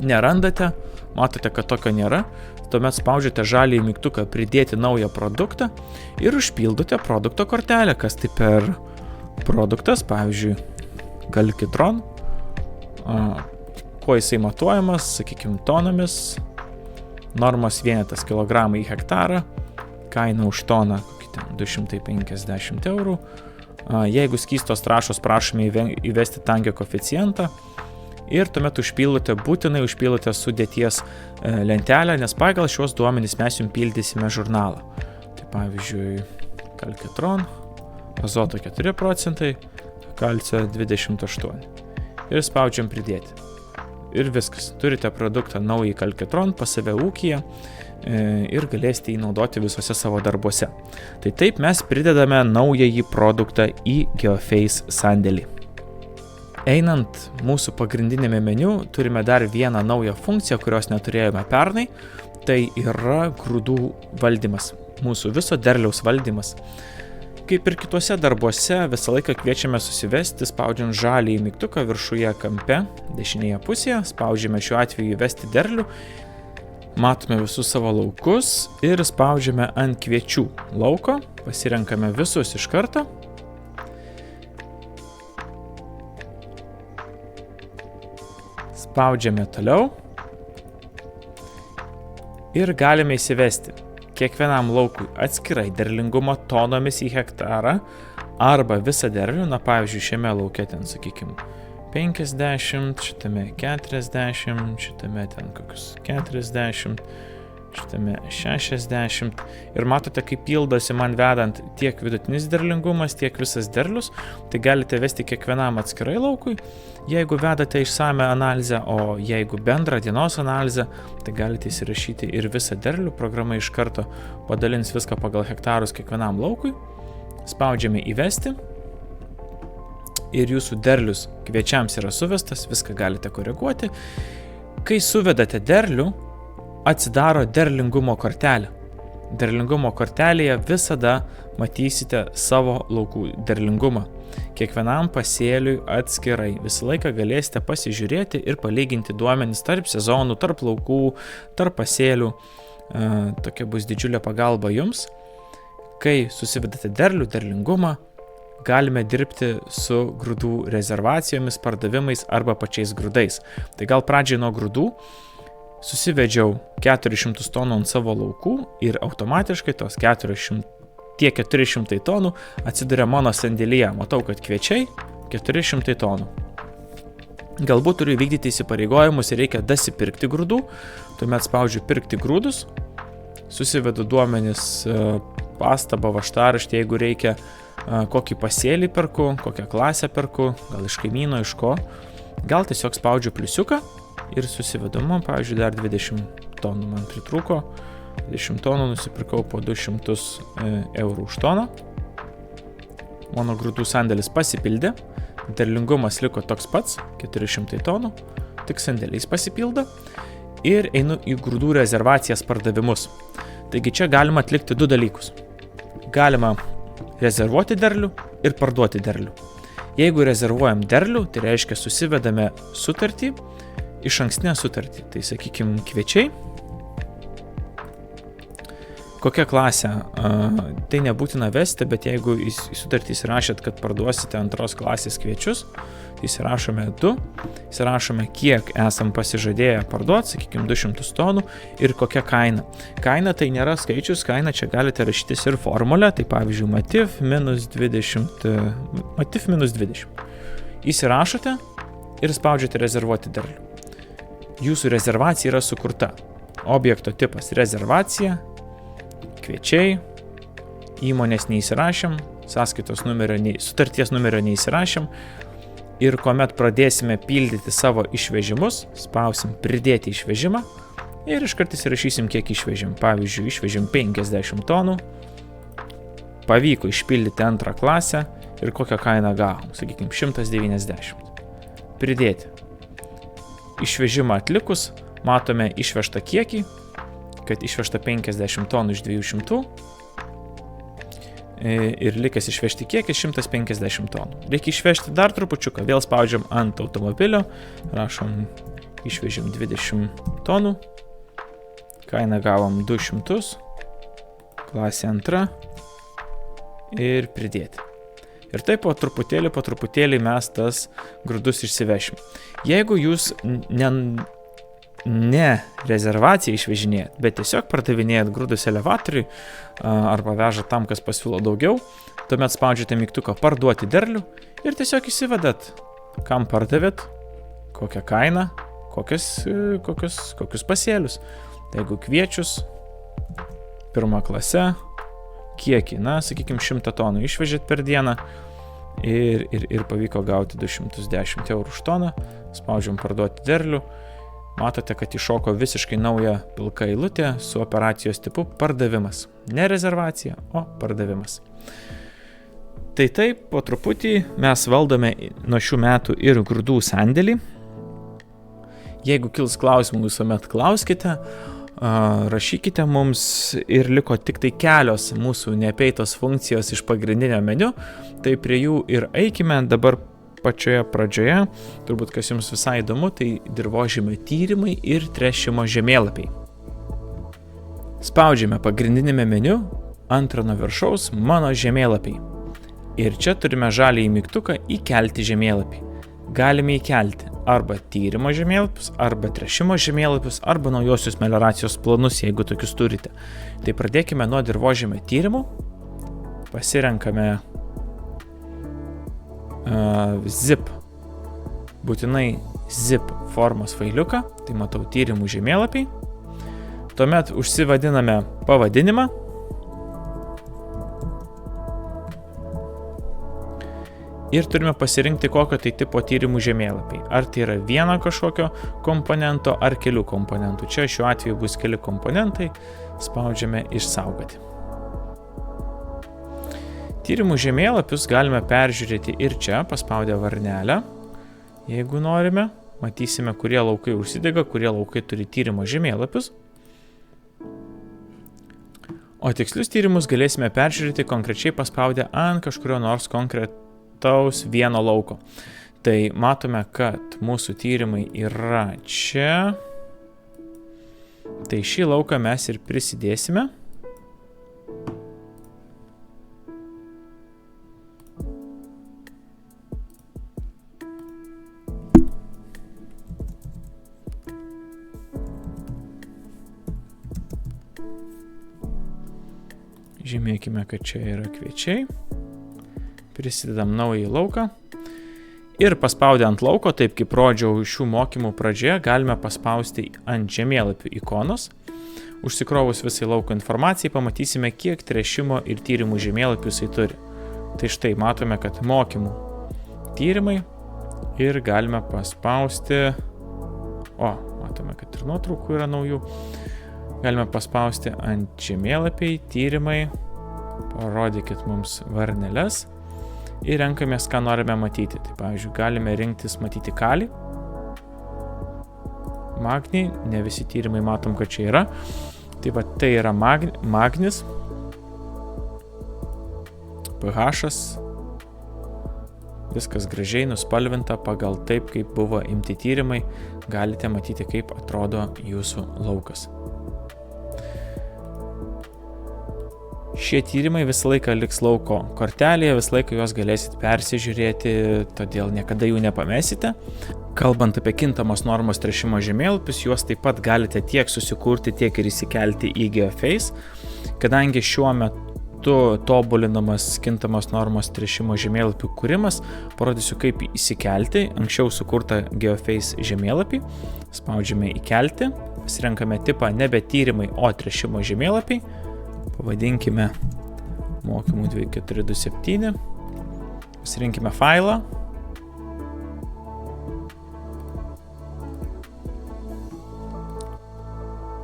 nerandate, matote, kad tokio nėra. Tuomet spaudžiate žaliąjį mygtuką pridėti naują produktą ir užpildote produkto kortelę, kas tai per produktas, pavyzdžiui, Kalkitron, kuo jisai matuojamas, sakykime, tonomis, normos vienetas kilogramai į hektarą, kaina už toną 250 eurų. Jeigu skystos trąšos, prašome įvesti Tangio koeficientą. Ir tuomet būtinai užpildote sudėties lentelę, nes pagal šios duomenys mes jums pildysime žurnalą. Tai pavyzdžiui, Kalkitron, azoto 4%, kalcio 28. Ir spaudžiam pridėti. Ir viskas. Turite produktą naują Kalkitron pas save ūkyje ir galėsite jį naudoti visose savo darbuose. Tai taip mes pridedame naująjį produktą į Geoface sandėlį. Einant mūsų pagrindinėme meniu, turime dar vieną naują funkciją, kurios neturėjome pernai. Tai yra grūdų valdymas, mūsų viso derliaus valdymas. Kaip ir kituose darbuose, visą laiką kviečiame susivesti, spaudžiant žaliąjį mygtuką viršuje kampe, dešinėje pusėje, spaudžiame šiuo atveju įvesti derlių, matome visus savo laukus ir spaudžiame ant kviečių lauko, pasirenkame visus iš karto. Spaudžiame toliau ir galime įsivesti kiekvienam laukui atskirai derlingumą tonomis į hektarą arba visą derlių, pavyzdžiui, šiame lauke ten, sakykime, 50, šitame 40, šitame ten kokius 40 šitame 60 ir matote, kaip pildosi man vedant tiek vidutinis derlingumas, tiek visas derlius, tai galite vesti kiekvienam atskirai laukui, jeigu vedate išsame analizę, o jeigu bendrą dienos analizę, tai galite įsirašyti ir visą derlių, programa iš karto padalins viską pagal hektarus kiekvienam laukui, spaudžiame įvesti ir jūsų derlius kviečiams yra suvestas, viską galite koreguoti. Kai suvedate derlių, atsidaro derlingumo kortelė. Derlingumo kortelėje visada matysite savo laukų derlingumą. Kiekvienam pasėliui atskirai. Visą laiką galėsite pasižiūrėti ir palyginti duomenis tarp sezonų, tarp laukų, tarp pasėlių. Tokia bus didžiulė pagalba jums. Kai susivedate derlių, derlingumą, galime dirbti su grūdų rezervacijomis, pardavimais arba pačiais grūdais. Tai gal pradžiai nuo grūdų. Susivedžiau 400 tonų ant savo laukų ir automatiškai tos 400 tonų atsiduria mano sandėlyje. Matau, kad kviečiai 400 tonų. Galbūt turiu vykdyti įsipareigojimus ir reikia dasipirkti grūdų. Tuomet spaudžiu pirkti grūdus, susivedu duomenis, pastabą, važtaraštį, jeigu reikia, kokį pasėlį perku, kokią klasę perku, gal iš kaimyno, iš ko. Gal tiesiog spaudžiu pliusiuką ir susivedu, man, pavyzdžiui, dar 20 tonų man pritrūko, 20 tonų nusipirkau po 200 eurų už toną. Mano grūdų sandėlis pasipildė, derlingumas liko toks pats, 400 tonų, tik sandėliais pasipildo ir einu į grūdų rezervacijas pardavimus. Taigi čia galima atlikti du dalykus. Galima rezervuoti derlių ir parduoti derlių. Jeigu rezervuojam derlių, tai reiškia susivedame sutartį, iš ankstinę sutartį. Tai sakykime kviečiai. Kokia klasė? Tai nebūtina vesti, bet jeigu į sutartį įsirašėt, kad parduosite antros klasės kviečius, įsirašome 2, įsirašome kiek esam pasižadėję parduoti, sakykime 200 tonų ir kokia kaina. Kaina tai nėra skaičius, kaina čia galite rašytis ir formulę, tai pavyzdžiui matif minus 20. Įsirašote ir spaudžiate rezervuoti derlių. Jūsų rezervacija yra sukurta. Objekto tipas rezervacija, kviečiai, įmonės neįsirašėm, sąskaitos sutarties numerio neįsirašėm ir kuomet pradėsime pildyti savo išvežimus, spausim pridėti išvežimą ir iškart įsirašysim, kiek išvežim. Pavyzdžiui, išvežim 50 tonų, pavyko išpildyti antrą klasę ir kokią kainą gavom, sakykime 190. Pridėti. Išvežimą atlikus, matome išvežtą kiekį, kad išvežta 50 tonų iš 200 ir likęs išvežti kiekis 150 tonų. Reikia išvežti dar trupučiuką, vėl spaudžiam ant automobilio, rašom išvežim 20 tonų, kainą gavom 200, klasė antra ir pridėti. Ir taip po truputėlį mes tas grūdus išsivešim. Jeigu jūs ne rezervaciją išvežinėjat, bet tiesiog pardavinėjat grūdus elevatoriui arba vežat tam, kas pasiūlo daugiau, tuomet spaudžiate mygtuką parduoti derlių ir tiesiog įsivedat, kam pardavėt, kokią kainą, kokius pasėlius. Tai jeigu kviečius, pirmą klasę, kiekį, sakykime, 100 tonų išvežėt per dieną ir pavyko gauti 210 eurų už toną, spaudžiam parduoti derlių, matote, kad iššoko visiškai nauja pilka eilutė su operacijos tipu pardavimas. Ne rezervacija, o pardavimas. Tai taip, po truputį mes valdome nuo šių metų ir grūdų sandėlį. Jeigu kils klausimų, visuomet klauskite. Rašykite mums ir liko tik tai kelios mūsų neapeitos funkcijos iš pagrindinio meniu, tai prie jų ir eikime dabar pačioje pradžioje, turbūt kas jums visai įdomu, tai dirvožemio tyrimai ir tręšimo žemėlapiai. Spaudžiame pagrindinėme meniu, antrą nuo viršaus mano žemėlapiai. Ir čia turime žaliąjį mygtuką įkelti žemėlapį. Galime įkelti arba tyrimo žemėlapius, arba tręšimo žemėlapius, arba naujosios melioracijos planus, jeigu tokius turite. Tai pradėkime nuo dirvožemio tyrimų. Pasirenkame zip, būtinai zip formos failiuką, tai matau tyrimų žemėlapiai. Tuomet užsivadiname pavadinimą. Ir turime pasirinkti, kokio tai tipo tyrimų žemėlapiai. Ar tai yra vieno kažkokio komponento, ar kelių komponentų. Čia šiuo atveju bus keli komponentai. Spaudžiame išsaugoti. Tyrimų žemėlapius galime peržiūrėti ir čia, paspaudę varnelę. Jeigu norime, matysime, kurie laukai užsidega, kurie laukai turi tyrimo žemėlapius. O tikslius tyrimus galėsime peržiūrėti konkrečiai paspaudę ant kažkurio nors konkretaus vieno lauko. Tai matome, kad mūsų tyrimai yra čia. Tai šį lauką mes ir prisidėsime. Žymėkime, kad čia yra kviečiai. Prisidedam naują lauką. Ir paspaudę ant lauko, taip kaip rodžiau šių mokymų pradžioje, galime paspausti ant žemėlapių ikonos. Užsikrovus visai lauko informacijai, pamatysime, kiek tręšimo ir tyrimų žemėlapių jisai turi. Tai štai matome, kad mokymų tyrimai ir galime paspausti. Matome, kad ir nuotraukų yra naujų. Galime paspausti ant žemėlapiai, tyrimai, parodykit mums varneles ir renkamės, ką norime matyti. Tai pavyzdžiui, galime rinktis matyti kalį, magnį, ne visi tyrimai matom, kad čia yra. Tai va, tai yra magnis, pH-as, viskas gražiai nuspalvinta pagal taip, kaip buvo imti tyrimai, galite matyti, kaip atrodo jūsų laukas. Šie tyrimai visą laiką liks lauko kortelėje, visą laiką juos galėsit persižiūrėti, todėl niekada jų nepamesite. Kalbant apie kintamos normos tręšimo žemėlapius, juos taip pat galite tiek susikurti, tiek ir įsikelti į GeoFace. Kadangi šiuo metu tobulinamas kintamos normos tręšimo žemėlapių kūrimas, parodysiu, kaip įsikelti anksčiau sukurtą GeoFace žemėlapį. Spaudžiame įkelti, pasirenkame tipą nebe tyrimai, o tręšimo žemėlapiai. Pavadinkime mokymų 2427, pasirinkime failą,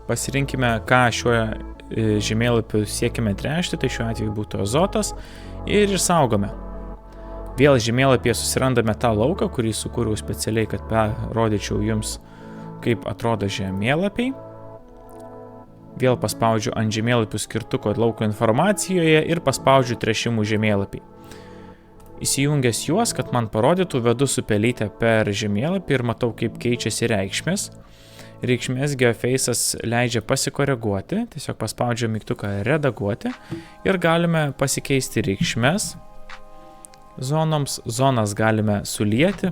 pasirinkime, ką šiuo žemėlapiu siekime tręšti, tai šiuo atveju būtų azotas ir išsaugome. Vėl žemėlapyje susirandame tą lauką, kurį sukūriau specialiai, kad parodyčiau jums, kaip atrodo žemėlapiai. Vėl paspaudžiu ant žemėlapių skirtuko lauko informacijoje ir paspaudžiu tręšimų žemėlapį. Įsijungęs juos, kad man parodytų, vedu su pelyte per žemėlapį ir matau, kaip keičiasi reikšmės. Reikšmės GeoFace'as leidžia pasikoreguoti, tiesiog paspaudžiu mygtuką redaguoti ir galime pasikeisti reikšmės zonoms. Zonas galime sulieti.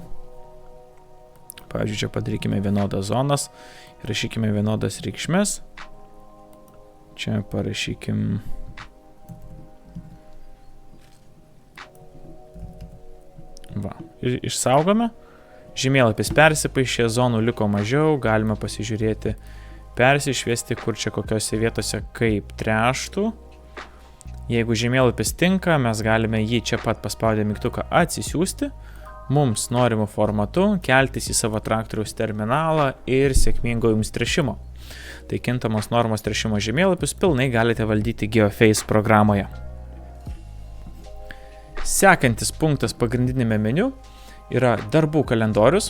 Pavyzdžiui, čia padarykime vienodas zonas, rašykime vienodas reikšmės. Čia parašykim ir išsaugome. Žemėlapis persipaišė, zonų liko mažiau, galime pasižiūrėti, persišviesti, kur čia kokiose vietose kaip tręštų. Jeigu žemėlapis tinka, mes galime jį čia pat paspaudę mygtuką atsisiųsti, mums norimų formatu, keltis į savo traktoriaus terminalą ir sėkmingo jums tręšimo. Tai kintamos normos tręšimo žemėlapius pilnai galite valdyti GeoFace programoje. Sekantis punktas pagrindinėme meniu yra darbų kalendorius.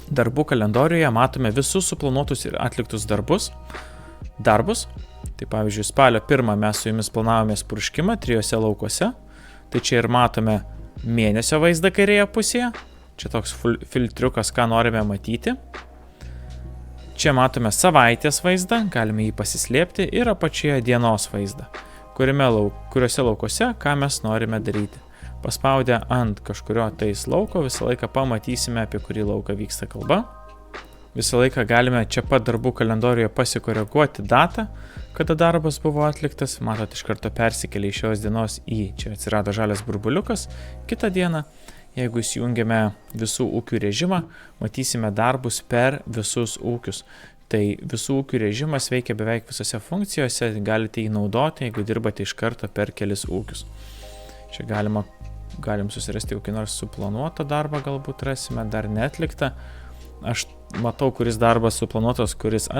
Darbų kalendoriuje matome visus suplanuotus ir atliktus darbus. Tai pavyzdžiui, spalio 1 mes su jumis planavomės purškimą 3 laukuose. Tai čia ir matome mėnesio vaizdą kairėje pusėje. Čia toks filtriukas, ką norime matyti. Čia matome savaitės vaizdą, galime jį pasislėpti ir apačioje dienos vaizdą, kuriuose laukuose, ką mes norime daryti. Paspaudę ant kažkurio tais lauko, visą laiką pamatysime, apie kurį lauką vyksta kalba. Visą laiką galime čia pat darbų kalendoriuje pasikoreguoti datą, kada darbas buvo atliktas. Matot, iš karto persikėlė iš šios dienos čia atsirado žalias burbuliukas, kitą dieną. Jeigu įsijungiame visų ūkių režimą, matysime darbus per visus ūkius. Tai visų ūkių režimas veikia beveik visose funkcijose, galite jį naudoti, jeigu dirbate iš karto per kelis ūkius. Čia galim susirasti kokį nors suplanuotą darbą, galbūt rasime, dar neatliktą. Aš matau, kuris darbas suplanuotas, kuris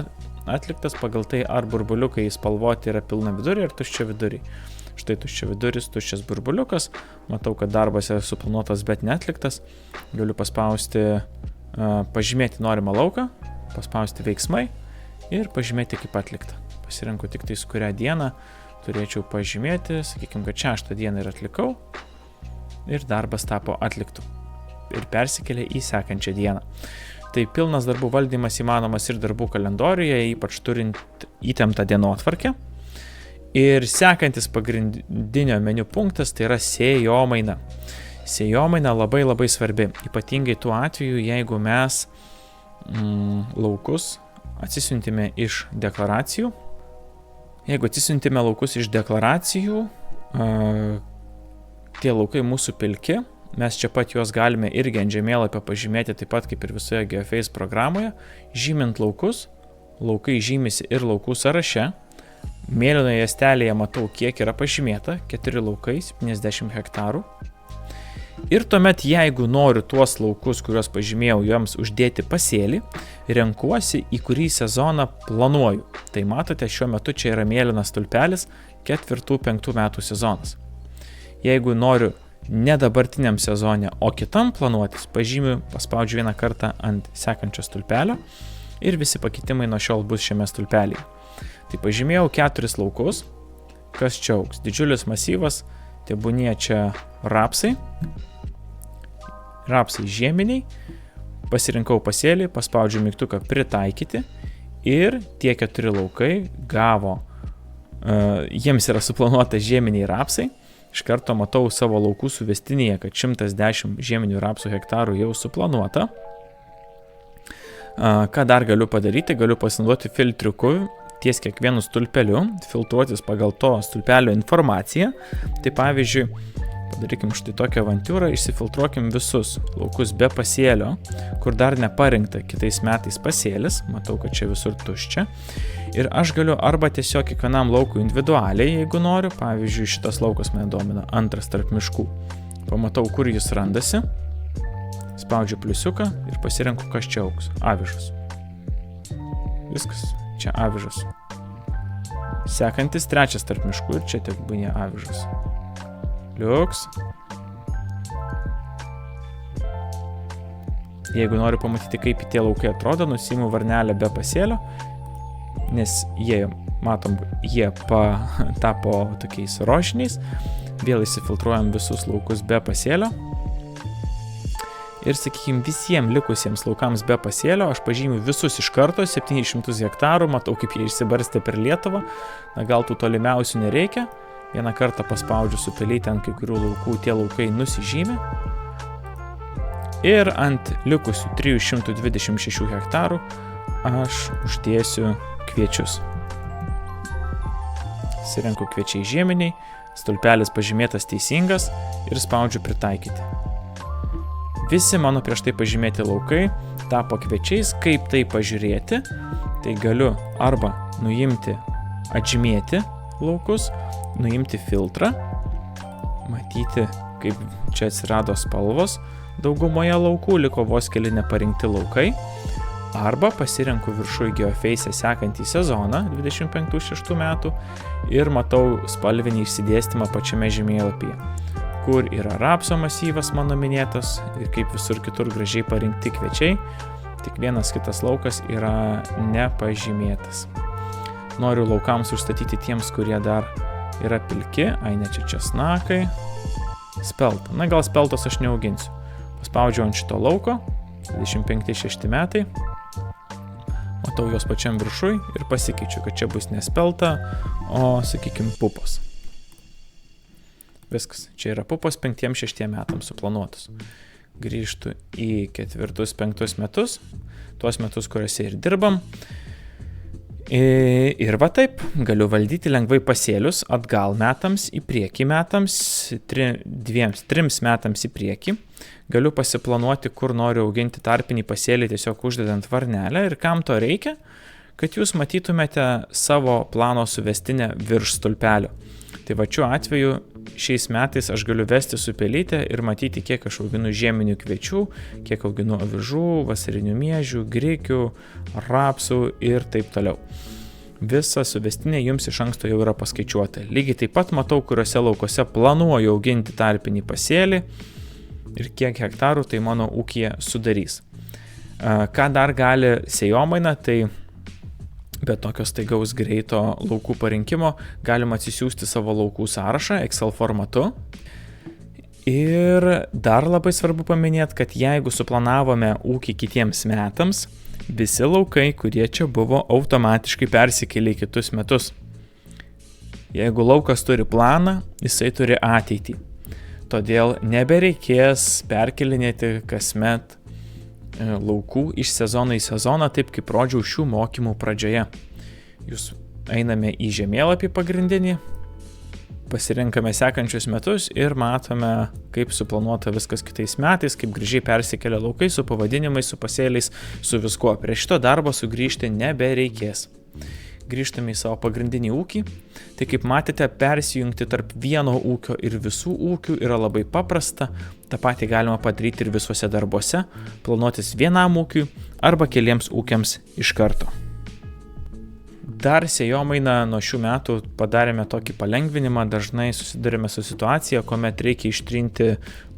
atliktas pagal tai, ar burbuliukai spalvoti yra pilna vidurį ar tuščia vidurį. Štai tuščia viduris, tuščias burbuliukas. Matau, kad darbas yra suplanuotas, bet neatliktas. Galiu paspausti, pažymėti norimą lauką, paspausti veiksmai ir pažymėti kaip atlikta. Pasirenku tik tais, kurią dieną turėčiau pažymėti. Sakykime, kad 6 dieną ir atlikau ir darbas tapo atliktu ir persikėlė į sekančią dieną. Tai pilnas darbų valdymas įmanomas ir darbų kalendoriuje, ypač turint įtemptą dienotvarkę. Ir sekantis pagrindinio meniu punktas tai yra sėjomaina. Sėjomaina labai labai svarbi, ypatingai tuo atveju, jeigu mes laukus atsisiuntime iš deklaracijų. Jeigu atsisiuntime laukus iš deklaracijų, tie laukai mūsų pilki, mes čia pat juos galime irgi ant žemėlapio pažymėti, taip pat kaip ir visoje GeoFace programoje. Žymint laukus, laukai žymisi ir laukų sąraše. Mėlynoje juostelėje matau, kiek yra pažymėta, 4 laukai, 70 hektarų. Ir tuomet, jeigu noriu tuos laukus, kuriuos pažymėjau, joms uždėti pasėlį, renkuosi, į kurį sezoną planuoju. Tai matote, šiuo metu čia yra mėlynas stulpelis 4-5 metų sezonas. Jeigu noriu ne dabartiniam sezone, o kitam planuotis, pažymiu, paspaudžiu vieną kartą ant sekančio stulpelio ir visi pakeitimai nuo šiol bus šiame stulpelyje. Tai pažymėjau 4 laukus, kas čia augs. Didžiulis masyvas, tebūnie čia rapsai žieminiai, pasirinkau pasėlį, paspaudžiu mygtuką pritaikyti ir tie 4 laukai gavo, jiems yra suplanuota žieminiai rapsai. Iš karto matau savo laukų suvestinėje, kad 110 žieminių rapsų hektarų jau suplanuota. Ką dar galiu padaryti? Galiu pasinaudoti filtriuku ties kiekvienu stulpeliu, filtruotis pagal to stulpelio informaciją. Tai pavyzdžiui, padarykim štai tokią avantiūrą, išsifiltruokim visus laukus be pasėlio, kur dar neparinkta kitais metais pasėlis, matau, kad čia visur tuščia. Ir aš galiu arba tiesiog kiekvienam laukui individualiai, jeigu noriu, pavyzdžiui, šitas laukas mane domina, antras tarp miškų. Pamatau, kur jis randasi, spaudžiu pliusiuką ir pasirenku, kas čia augs. Avižas. Viskas, čia avižas. Sekantis 3 tarp miškų ir čia tebūnie avižas. Liuks. Jeigu noriu pamatyti, kaip tie laukai atrodo, nusiimu varnelę be pasėlio, nes jie tapo tokiais rožiniais. Vėl įsifiltruojam visus laukus be pasėlio. Ir, sakykime, visiems likusiems laukams be pasėlio aš pažymiu visus iš karto, 700 hektarų, matau, kaip jie išsibarstė per Lietuvą. Na, gal tų tolimiausių nereikia. Vieną kartą paspaudžiu su pelyte ant kai kurių laukų, tie laukai nusižymė. Ir ant likusių 326 hektarų aš uždėsiu kviečius. Sirenku kviečiai žieminiai, stulpelis pažymėtas teisingas ir spaudžiu pritaikyti. Visi mano prieš tai pažymėti laukai tapo kviečiais. Kaip tai pažiūrėti? Tai galiu arba nuimti, atžymėti laukus, nuimti filtrą, matyti, kaip čia atsirado spalvos daugumoje laukų, liko vos keli neparinkti laukai, arba pasirenku viršui GeoFace sekantį sezoną 25-6 metų ir matau spalvinį išsidėstymą pačiame žemėlapyje, kur yra rapso masyvas mano minėtas ir kaip visur kitur gražiai parinkti kviečiai, tik vienas kitas laukas yra nepažymėtas. Noriu laukams užstatyti tiems, kurie dar yra pilki, ne čia česnakai, spelta. Na, gal speltos aš neauginsiu. Paspaudžiu ant šito lauko, 25-6 metai, matau jos pačiam viršui ir pasikeičiu, kad čia bus ne spelta, o, sakykime, pupos. Viskas, čia yra pupos 5-6 metams suplanuotus. Grįžtu į 4-5 metus, tuos metus, kuriuose ir dirbam. Ir va taip, galiu valdyti lengvai pasėlius atgal metams, į priekį metams, 3 metams į priekį. Galiu pasiplanuoti, kur noriu auginti tarpinį pasėlį, tiesiog uždedant varnelę. Ir kam to reikia? kad jūs matytumėte savo plano suvestinę virš stulpelio. Tai va šiuo atveju šiais metais aš galiu vesti su pelyte ir matyti, kiek aš auginu žieminių kviečių, kiek auginu avižų, vasarinių miežių, grikių, rapsų ir taip toliau. Visa suvestinė jums iš anksto jau yra paskaičiuota. Lygiai taip pat matau, kuriuose laukose planuoju auginti tarpinį pasėlį ir kiek hektarų tai mano ūkyje sudarys. Ką dar gali sėjomaina, tai be tokio staigaus greito laukų parinkimo galima atsisiųsti savo laukų sąrašą Excel formatu. Ir dar labai svarbu paminėti, kad jeigu suplanavome ūkį kitiems metams, visi laukai, kurie čia buvo, automatiškai persikėlė į kitus metus. Jeigu laukas turi planą, jisai turi ateitį. Todėl nebereikės perkelinėti kasmet laukų iš sezono į sezoną, taip kaip rodžiau šių mokymų pradžioje. Jūs einame į žemėlapį pagrindinį, pasirenkame sekančius metus ir matome, kaip suplanuota viskas kitais metais, kaip gražiai persikelia laukai su pavadinimais, su pasėliais, su viskuo. Prie šito darbo sugrįžti nebereikės. Grįžtame į savo pagrindinį ūkį. Tai kaip matėte, persijungti tarp vieno ūkio ir visų ūkių yra labai paprasta. Ta patį galima padaryti ir visuose darbuose, planuotis vienam ūkiui arba keliems ūkiams iš karto. Dar sėjomaina nuo šių metų padarėme tokį palengvinimą, dažnai susidurime su situacija, kuomet reikia ištrinti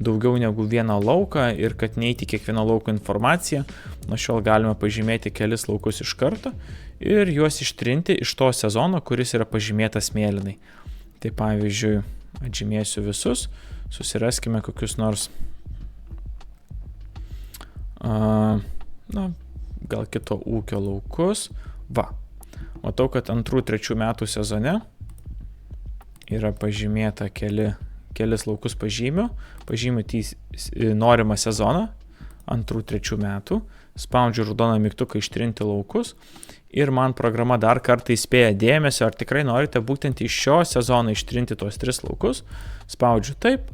daugiau negu vieną lauką ir kad neįti kiekvieno lauko informaciją, nuo šiol galime pažymėti kelis laukus iš karto ir juos ištrinti iš to sezono, kuris yra pažymėtas mėlynai. Tai pavyzdžiui, atžymėsiu visus, susiraskime kokius nors, gal kito ūkio laukus. Matau, kad 2-3 metų sezone yra pažymėta kelis laukus pažymiu norimą sezoną 2-3 metų, spaudžiu raudoną mygtuką ištrinti laukus ir man programa dar kartą įspėja dėmesio, ar tikrai norite būtent iš šio sezono ištrinti tos 3 laukus, spaudžiu taip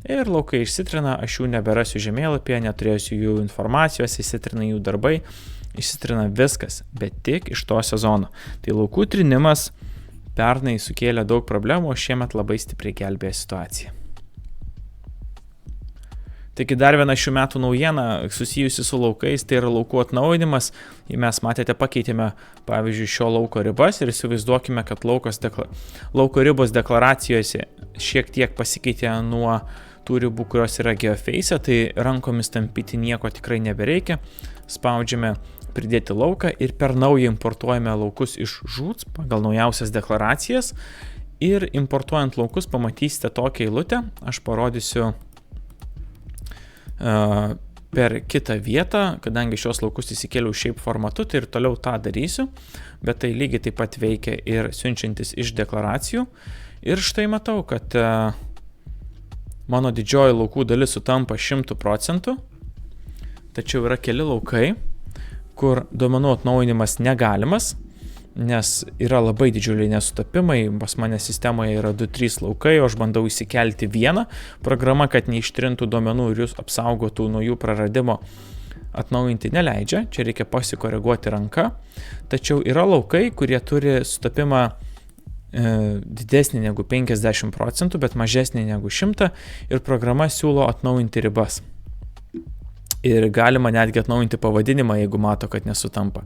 ir laukai išsitrina, aš jų neberasiu žemėlapyje, neturėsiu jų informacijos, išsitrina jų darbai. Išsitrina viskas, bet tik iš to sezono. Tai laukų trinimas pernai sukėlė daug problemų, o šiemet labai stipriai gelbėjo situaciją. Taigi dar viena šių metų naujiena susijusi su laukais, tai yra laukų atnaujinimas. Mes matėte, pakeitėme pavyzdžiui šio lauko ribas ir įsivaizduokime, kad lauko ribos deklaracijose šiek tiek pasikeitė nuo tų ribų, kurios yra GeoFace'e, tai rankomis tampyti nieko tikrai nebereikia. Spaudžiame pridėti lauką ir per naują importuojame laukus iš Žūts pagal naujausias deklaracijas ir importuojant laukus pamatysite tokią eilutę, aš parodysiu per kitą vietą, kadangi šios laukus įsikėliau šiaip formatu, tai ir toliau tą darysiu, bet tai lygiai taip pat veikia ir siunčiantis iš deklaracijų ir štai matau, kad mano didžioji laukų dalis sutampa 100%, tačiau yra keli laukai, kur duomenų atnaujinimas negalimas, nes yra labai didžiuliai nesutapimai, pas mane sistemoje yra 2-3 laukai, o aš bandau įsikelti vieną. Programa, kad neištrintų duomenų ir jūs apsaugotų nuo jų praradimo, atnaujinti neleidžia, čia reikia pasikoreguoti ranka, tačiau yra laukai, kurie turi sutapimą didesnį negu 50%, bet mažesnį negu 100 ir programa siūlo atnaujinti ribas. Ir galima netgi atnaujinti pavadinimą, jeigu mato, kad nesutampa.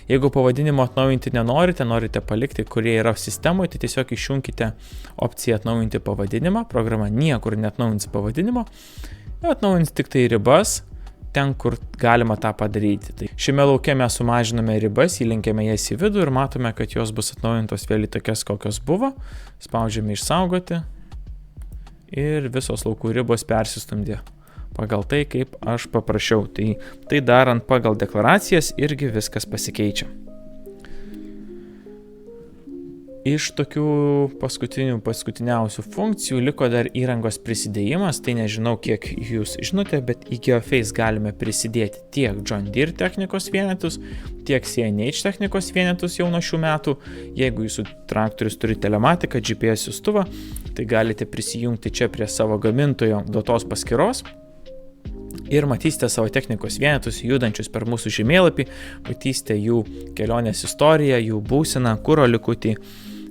Jeigu pavadinimo atnaujinti norite palikti, kurie yra sistemoje, tai tiesiog išjunkite opciją atnaujinti pavadinimą, programa niekur neatnaujins pavadinimo, atnaujins tik tai ribas, ten, kur galima tą padaryti. Tai šiame lauke mes sumažiname ribas, įlenkėme jas į vidų ir matome, kad jos bus atnaujintos vėl į tokias, kokios buvo. Spaudžiame išsaugoti ir visos laukų ribos persistumdė pagal tai, kaip aš paprašiau. Tai darant pagal deklaracijas irgi viskas pasikeičia. Iš tokių paskutiniausių funkcijų liko dar įrangos prisidėjimas, tai nežinau, kiek jūs žinote, bet į GeoFace galime prisidėti tiek John Deere technikos vienetus, tiek CNH technikos vienetus jau nuo šių metų. Jeigu jūsų traktorius turi telematiką, GPS siųstuvą, tai galite prisijungti čia prie savo gamintojo duotos paskyros ir matysite savo technikos vienetus judančius per mūsų žemėlapį, matysite jų kelionės istoriją, jų būseną, kuro likutį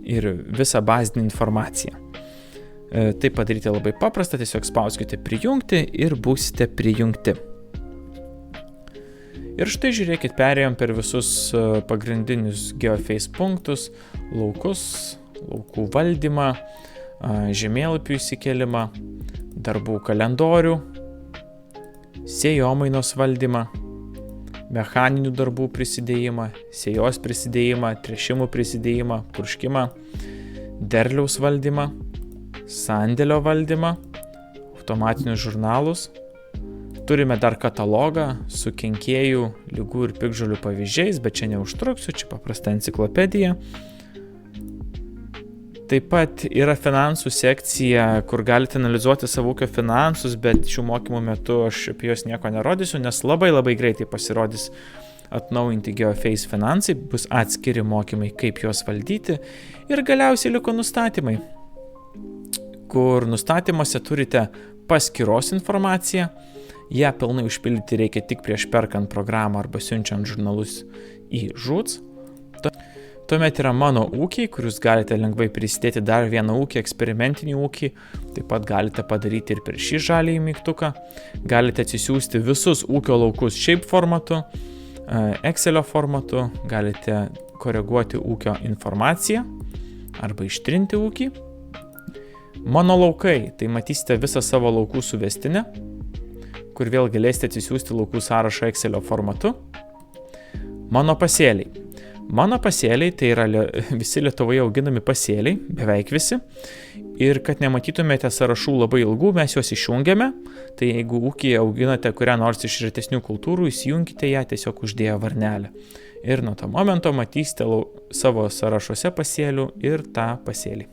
ir visą bazinę informaciją. Tai padaryti labai paprasta, tiesiog spauskite prijungti ir būsite prijungti. Ir štai žiūrėkit, perėjom per visus pagrindinius GeoFace punktus, laukus, laukų valdymą, žemėlapių įsikėlimą, darbų kalendorių, sėjomainos valdymą, mechaninių darbų prisidėjimą, sėjos prisidėjimą, tręšimų prisidėjimą, purškimą, derliaus valdymą, sandėlio valdymą, automatinius žurnalus. Turime dar katalogą su kenkėjų, ligų ir piktžolių pavyzdžiais, bet čia neužtruksiu, čia paprasta enciklopedija. Taip pat yra finansų sekcija, kur galite analizuoti savo ūkio finansus, bet šių mokymų metu aš apie juos nieko nerodysiu, nes labai greitai pasirodys atnaujinti GeoFace finansai, bus atskiri mokymai, kaip juos valdyti. Ir galiausiai liko nustatymai, kur nustatymuose turite paskyros informaciją. Ją pilnai užpildyti reikia tik prieš perkant programą arba siunčiant žurnalus į Žūts. Tuomet yra mano ūkiai, kur jūs galite lengvai prisidėti dar vieną ūkį, eksperimentinį ūkį. Taip pat galite padaryti ir per šį žaliąjį mygtuką. Galite atsisiųsti visus ūkio laukus shape formatu, Excelio formatu. Galite koreguoti ūkio informaciją arba ištrinti ūkį. Mano laukai, tai matysite visą savo laukų suvestinę, kur vėl galėsite atsisiųsti laukų sąrašą Excelio formatu. Mano pasėliai. Mano pasėliai, tai yra visi Lietuvoje auginami pasėliai, beveik visi. Ir kad nematytumėte sąrašų labai ilgų, mes juos išjungiame. Tai jeigu ūkyje auginate kurią nors iš retesnių kultūrų, įsijunkite ją tiesiog uždėję varnelę. Ir nuo to momento matysite savo sąrašuose pasėlių ir tą pasėlį.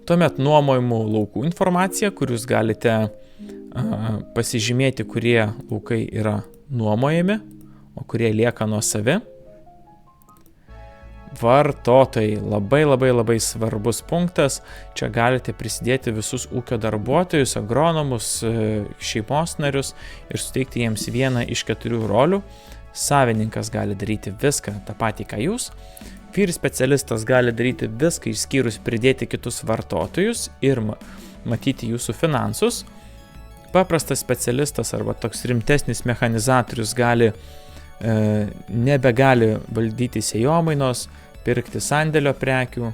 Tuomet nuomojimų laukų informacija, kur jūs galite pasižymėti, kurie laukai yra nuomojami, o kurie lieka nuosavi. Vartotojai, labai svarbus punktas. Čia galite prisidėti visus ūkio darbuotojus, agronomus, šeimos narius ir suteikti jiems vieną iš 4 rolių. Savininkas gali daryti viską tą patį, ką jūs. Vyr specialistas gali daryti viską išskyrus pridėti kitus vartotojus ir matyti jūsų finansus. Paprastas specialistas arba toks rimtesnis mechanizatorius nebegali valdyti sėjomainos, pirkti sandėlio prekių,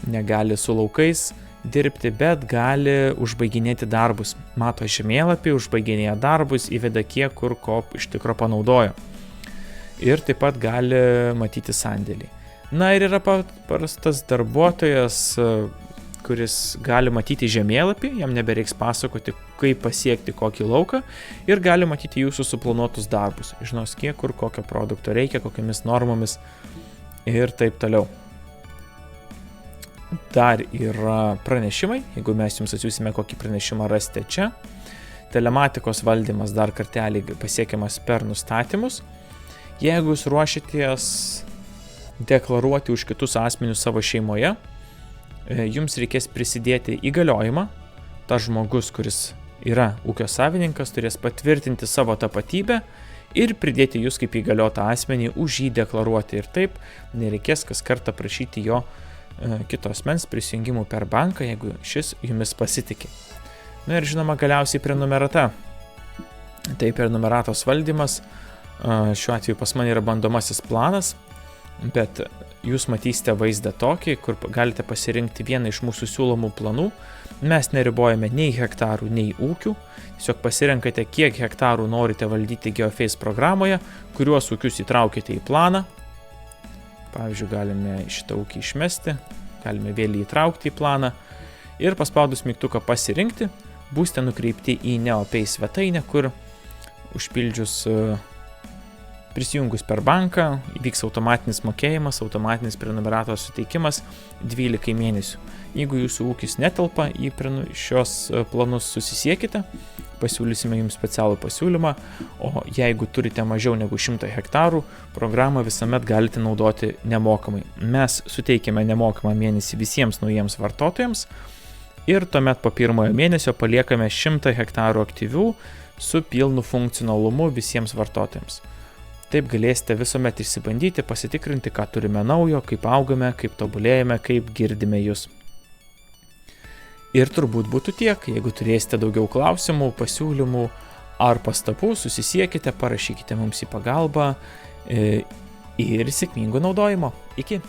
negali su laukais dirbti, bet gali užbaiginėti darbus. Mato žemėlapį, užbaiginėja darbus, įveda kiek kur ko iš tikro panaudojo. Ir taip pat gali matyti sandėlį. Na ir yra paprastas darbuotojas, kuris gali matyti žemėlapį, jam nebereiks pasakoti, kaip pasiekti kokį lauką ir gali matyti jūsų suplanuotus darbus. Žinos, kiek kur kokio produkto reikia, kokiamis normomis ir taip toliau. Dar yra pranešimai, jeigu mes jums atsiųsime kokį pranešimą, rasite čia. Telematikos valdymas dar kartelį pasiekiamas per nustatymus. Jeigu jūs ruošitės deklaruoti už kitus asmenius savo šeimoje, jums reikės prisidėti įgaliojimą. Tas žmogus, kuris yra ūkio savininkas, turės patvirtinti savo tapatybę ir pridėti jūs kaip įgaliotą asmenį už jį deklaruoti. Ir taip nereikės kas kartą prašyti jo kito asmens prisijungimų per banką, jeigu šis jumis pasitikė. Na ir žinoma, galiausiai prenumerata. Tai prenumeratos valdymas. Šiuo atveju pas mane yra bandomasis planas, bet jūs matysite vaizdą tokį, kur galite pasirinkti vieną iš mūsų siūlomų planų. Mes neribojame nei hektarų, nei ūkių. Tiesiog pasirenkate, kiek hektarų norite valdyti GeoFace programoje, kuriuos ūkius įtraukite į planą. Pavyzdžiui, galime šitą ūkį išmesti, galime vėl įtraukti į planą ir paspaudus mygtuką pasirinkti, būsite nukreipti į NeoPay svetainę, kur užpildžius prisijungus per banką įvyks automatinis mokėjimas, automatinis prenumeratos suteikimas 12 mėnesių. Jeigu jūsų ūkis netelpa į šios planus, susisiekite, pasiūlysime jums specialų pasiūlymą, o jeigu turite mažiau negu 100 hektarų, programą visuomet galite naudoti nemokamai. Mes suteikėme nemokamą mėnesį visiems naujiems vartotojams ir tuomet po pirmojo mėnesio paliekame 100 hektarų aktyvių su pilnu funkcionalumu visiems vartotojams. Taip galėsite visuomet išsibandyti, pasitikrinti, ką turime naujo, kaip augame, kaip tobulėjame, kaip girdime jūs. Ir turbūt būtų tiek. Jeigu turėsite daugiau klausimų, pasiūlymų ar pastabų, susisiekite, parašykite mums į pagalbą ir sėkmingo naudojimo. Iki!